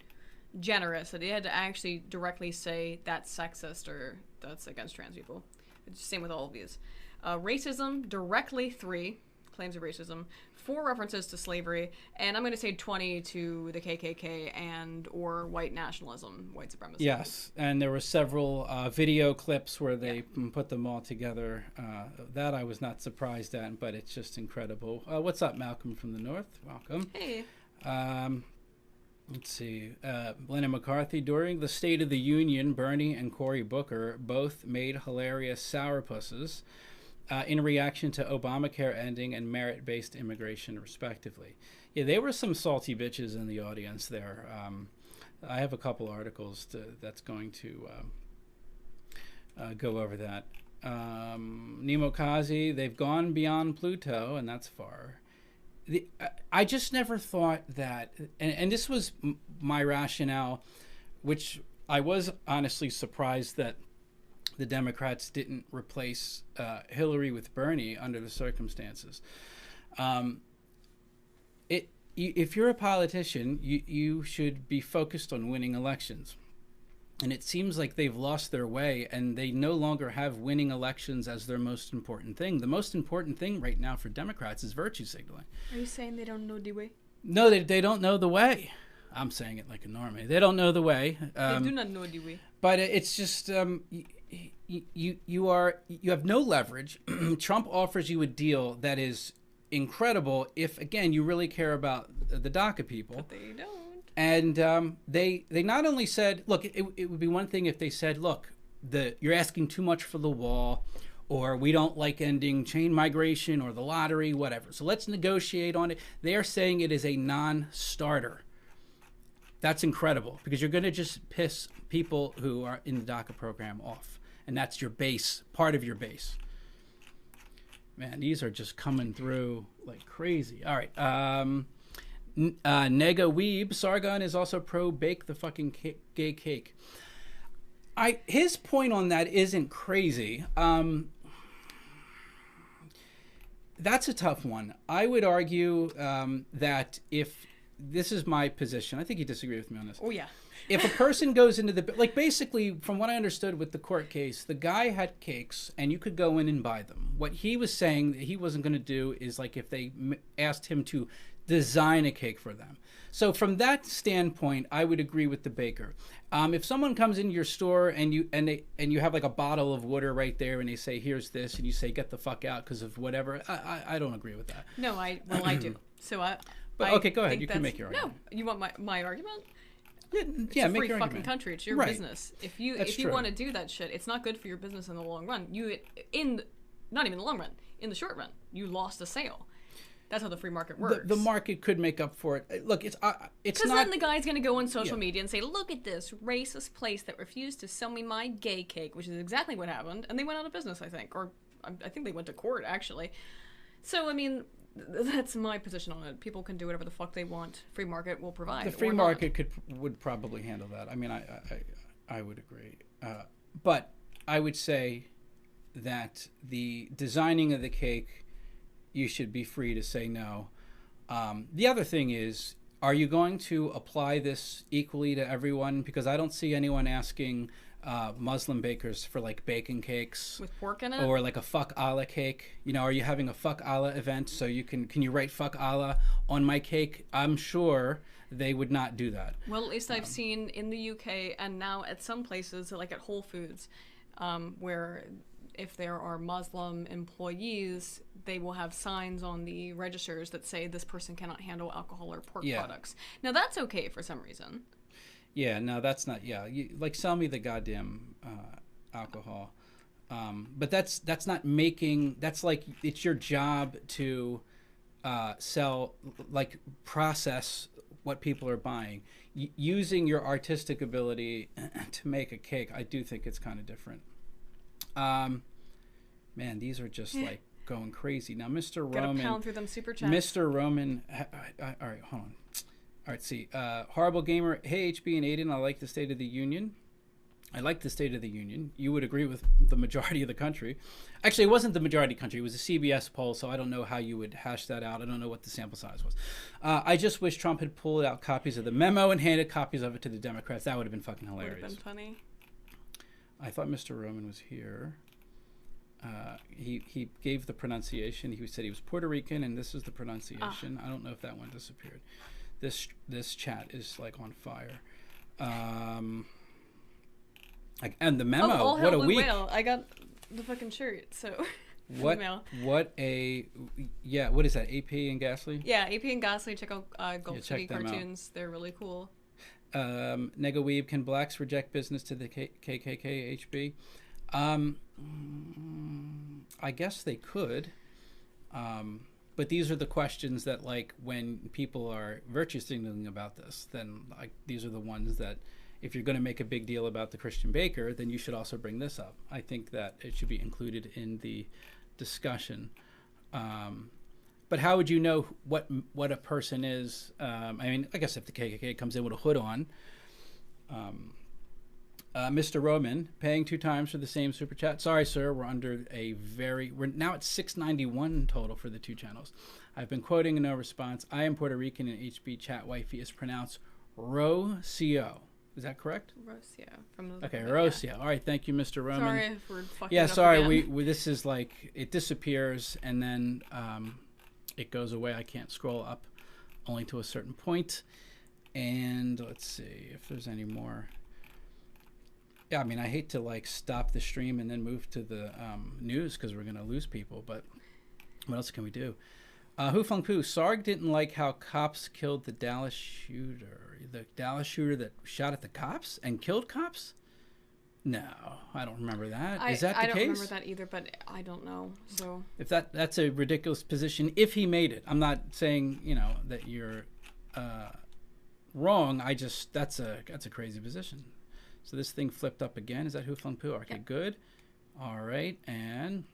generous that he had to actually directly say that's sexist or that's against trans people. It's the same with all of these. Racism, directly 3 claims of racism, 4 references to slavery, and I'm going to say 20 to the KKK and or white nationalism, white supremacy.
Yes, and there were several video clips where they put them all together. That I was not surprised at, but it's just incredible. What's up, Malcolm from the North? Welcome.
Hey.
Let's see. Glennon McCarthy, during the State of the Union, Bernie and Cory Booker both made hilarious sourpusses in reaction to Obamacare ending and merit-based immigration, respectively. Yeah, there were some salty bitches in the audience there. I have a couple articles that's going to go over that. Nemo Kazi, they've gone beyond Pluto, and that's far. I just never thought that, and this was my rationale, which I was honestly surprised that the Democrats didn't replace Hillary with Bernie under the circumstances. If you're a politician, you should be focused on winning elections. And it seems like they've lost their way, and they no longer have winning elections as their most important thing. The most important thing right now for Democrats is virtue signaling.
Are you saying they don't know the way?
No, they don't know the way. I'm saying it like a normie. They don't know the way.
They do not know the way.
But it's just you have no leverage. Trump offers you a deal that is incredible if, again, you really care about the DACA people.
But they don't.
And they not only said, look, it would be one thing if they said, look, you're asking too much for the wall, or we don't like ending chain migration or the lottery, whatever. So let's negotiate on it. They are saying it is a non-starter. That's incredible, because you're going to just piss people who are in the DACA program off. And that's your base, part of your base. Man, these are just coming through like crazy. All right. Nega Weeb, Sargon is also pro bake the fucking gay cake. His point on that isn't crazy. That's a tough one. I would argue that if this is my position, I think you disagree with me on this.
Oh yeah.
If a person goes into basically, from what I understood with the court case, the guy had cakes and you could go in and buy them. What he was saying that he wasn't going to do is, like, if they asked him to design a cake for them. So from that standpoint, I would agree with the baker. If someone comes into your store and you have like a bottle of water right there and they say, here's this, and you say, get the fuck out because of whatever, I don't agree with that.
No, I do. So
But okay, go ahead. You can make your argument.
No, you want my argument?
It's a
free fucking country. It's your business. If you
true.
want to do that shit, it's not good for your business in the long run. Not even the long run. In the short run, you lost a sale. That's how the free market works.
The market could make up for it. Look, it's not.
Because then the guy's going to go on social media and say, "Look at this racist place that refused to sell me my gay cake," which is exactly what happened, and they went out of business, I think, or I think they went to court actually. So I mean, that's my position on it. People can do whatever the fuck they want. Free market will provide.
The free market would probably handle that. I mean, I would agree, but I would say that the designing of the cake, you should be free to say no. The other thing is, are you going to apply this equally to everyone? Because I don't see anyone asking Muslim bakers for like bacon cakes
with pork in it,
or like a fuck Allah cake. You know, are you having a fuck Allah event so you can you write fuck Allah on my cake? I'm sure they would not do that.
Well, at least I've seen in the UK and now at some places, like at Whole Foods, where if there are Muslim employees, they will have signs on the registers that say this person cannot handle alcohol or pork products. Now that's okay for some reason.
Yeah, no, that's not. Yeah, like sell me the goddamn alcohol, but that's not making. That's like it's your job to sell, like process what people are buying. Using your artistic ability to make a cake, I do think it's kind of different. Man, these are just like going crazy now. Mr. Roman,
gotta pound through them super chats.
Mr. Roman, all right, hold on. All right, see, Horrible Gamer, hey HB and Aiden, I like the State of the Union. I like the State of the Union. You would agree with the majority of the country. Actually, it wasn't the majority of the country. It was a CBS poll, so I don't know how you would hash that out. I don't know what the sample size was. I just wish Trump had pulled out copies of the memo and handed copies of it to the Democrats. That would have been fucking hilarious.
Would have been funny.
I thought Mr. Roman was here. He gave the pronunciation. He said he was Puerto Rican, and this is the pronunciation. I don't know if that one disappeared. This chat is like on fire. And the memo. What a week!
Whale. I got the fucking shirt. So
what a yeah. What is that? AP and Ghastly?
Yeah, AP and Ghastly. Check out Gulf City cartoons. They're really cool.
Nega Weeb, can blacks reject business to the KKK HB? I guess they could. But these are the questions that, like, when people are virtue signaling about this, then like these are the ones that, if you're going to make a big deal about the Christian Baker, then you should also bring this up. I think that it should be included in the discussion. But how would you know what a person is? I mean, I guess if the KKK comes in with a hood on. Mr. Roman, paying 2 times for the same super chat. Sorry, sir, we're now at 691 total for the 2 channels. I've been quoting and no response. I am Puerto Rican and HB chat wifey is pronounced Rocio. Is that correct?
Rocio.
Okay, Rocio. Yeah. All right, thank you, Mr. Roman.
Sorry if we're fucking
Yeah,
up
sorry.
Again.
We this is like, it disappears and then it goes away. I can't scroll up only to a certain point. And let's see if there's any more. Yeah, I mean, I hate to like stop the stream and then move to the news because we're gonna lose people. But what else can we do? Hu Feng Pu, Sarg didn't like how cops killed the Dallas shooter. The Dallas shooter that shot at the cops and killed cops? No, I don't remember that. Is that the case?
I don't remember that either, but I don't know. So
if that's a ridiculous position, if he made it, I'm not saying that you're wrong. That's a crazy position. So this thing flipped up again. Is that Hu Feng Pu? Okay, good. All right, and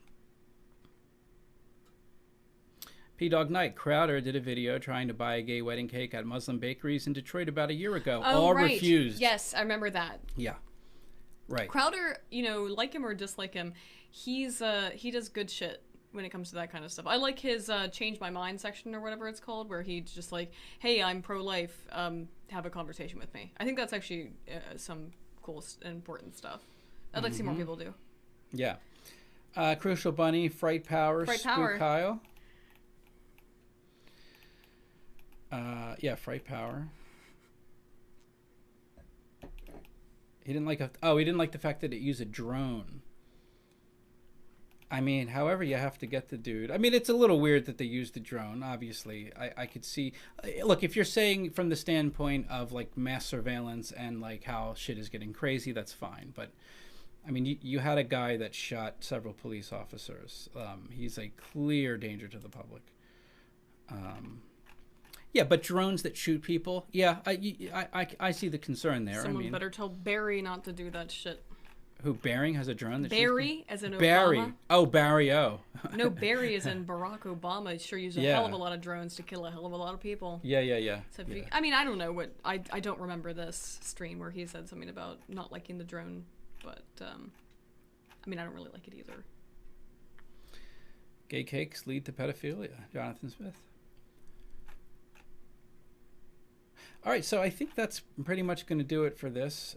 P-Dog Knight. Crowder did a video trying to buy a gay wedding cake at Muslim bakeries in Detroit about a year ago. All
right.
refused.
Yes, I remember that.
Yeah, right.
Crowder, like him or dislike him, he does good shit when it comes to that kind of stuff. I like his Change My Mind section or whatever it's called, where he's just like, hey, I'm pro-life, have a conversation with me. I think that's actually some cool and important stuff. I'd like to see more people do.
Yeah. Crucial Bunny, Fright Power, Spook Kyle. Yeah, Fright Power. He didn't like the fact that it used a drone. I mean, however you have to get the dude. I mean, it's a little weird that they used the drone, obviously. I could see... Look, if you're saying from the standpoint of, like, mass surveillance and, like, how shit is getting crazy, that's fine. But, I mean, you had a guy that shot several police officers. He's a clear danger to the public. Yeah, but drones that shoot people, yeah, I see the concern there.
Someone better tell Barry not to do that shit.
Who, Bering has a drone?
Barry, as in
Barry.
Obama?
Oh, Barry, oh.
No, Barry as in Barack Obama. Sure used a hell of a lot of drones to kill a hell of a lot of people.
Yeah.
So I mean, I don't know what... I don't remember this stream where he said something about not liking the drone, but, I mean, I don't really like it either.
Gay cakes lead to pedophilia. Jonathan Smith. All right, so I think that's pretty much going to do it for this.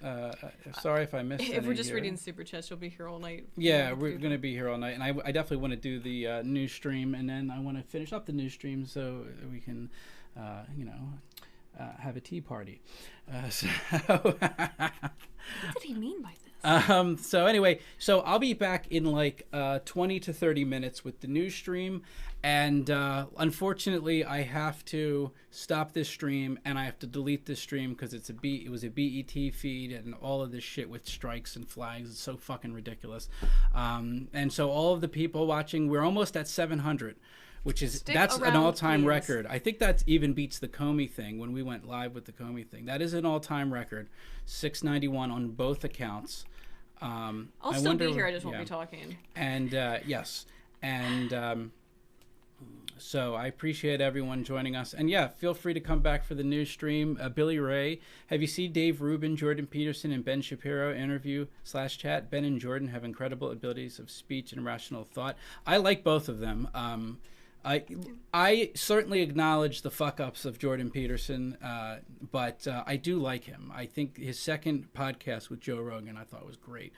Sorry if I missed anything.
If we're just reading super chats, you'll be here all night.
Yeah, we're going to be here all night. And I definitely want to do the news stream, and then I want to finish up the news stream so we can, have a tea party.
What did he mean by this?
So anyway, I'll be back in like 20 to 30 minutes with the news stream. And unfortunately, I have to stop this stream and I have to delete this stream because it was a BET feed and all of this shit with strikes and flags. It's so fucking ridiculous. And so all of the people watching, we're almost at 700. That's an all-time record. I think that even beats the Comey thing when we went live with the Comey thing. That is an all-time record. 691 on both accounts.
I'll still be here. I just won't be talking.
And yes, and So I appreciate everyone joining us. And yeah, feel free to come back for the news stream. Billy Ray, have you seen Dave Rubin, Jordan Peterson, and Ben Shapiro interview/chat? Ben and Jordan have incredible abilities of speech and rational thought. I like both of them. I certainly acknowledge the fuck-ups of Jordan Peterson, but I do like him. I think his second podcast with Joe Rogan I thought was great.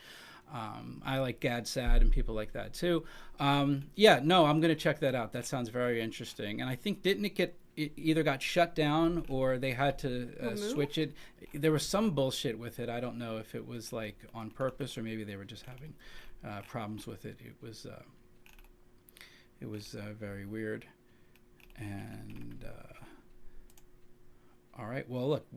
I like Gad Sad and people like that too. Yeah, no, I'm going to check that out. That sounds very interesting. And I think, didn't it either got shut down or they had to switch it? There was some bullshit with it. I don't know if it was like on purpose or maybe they were just having problems with it. It was very weird. And all right. Well, look,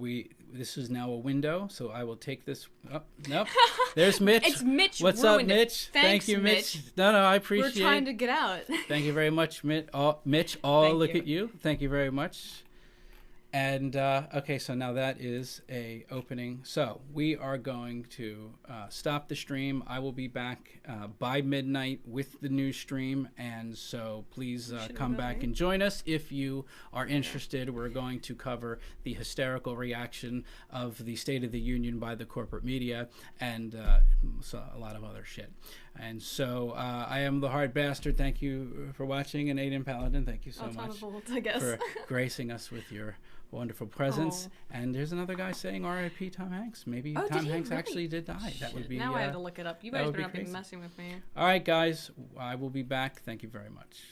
this is now a window, so I will take this. Oh, nope. There's Mitch.
It's Mitch.
What's up, Mitch?
Thanks,
Thank you, Mitch. No, I appreciate it.
We're trying to get out.
Thank you very much, Mitch. Mitch, look at you. Thank you very much. And okay, so now that is a opening. So we are going to stop the stream. I will be back by midnight with the news stream, and so please come back and join us if you are interested. We're going to cover the hysterical reaction of the State of the Union by the corporate media and so a lot of other shit. And so I am the Hard Bastard. Thank you for watching, and Aiden Paladin, thank you so much for gracing us with your wonderful presence. And there's another guy saying R.I.P. Tom Hanks. Maybe Tom Hanks actually did die. That would be.
Now I have to look it up. You guys better not be messing with me.
All right, guys. I will be back. Thank you very much.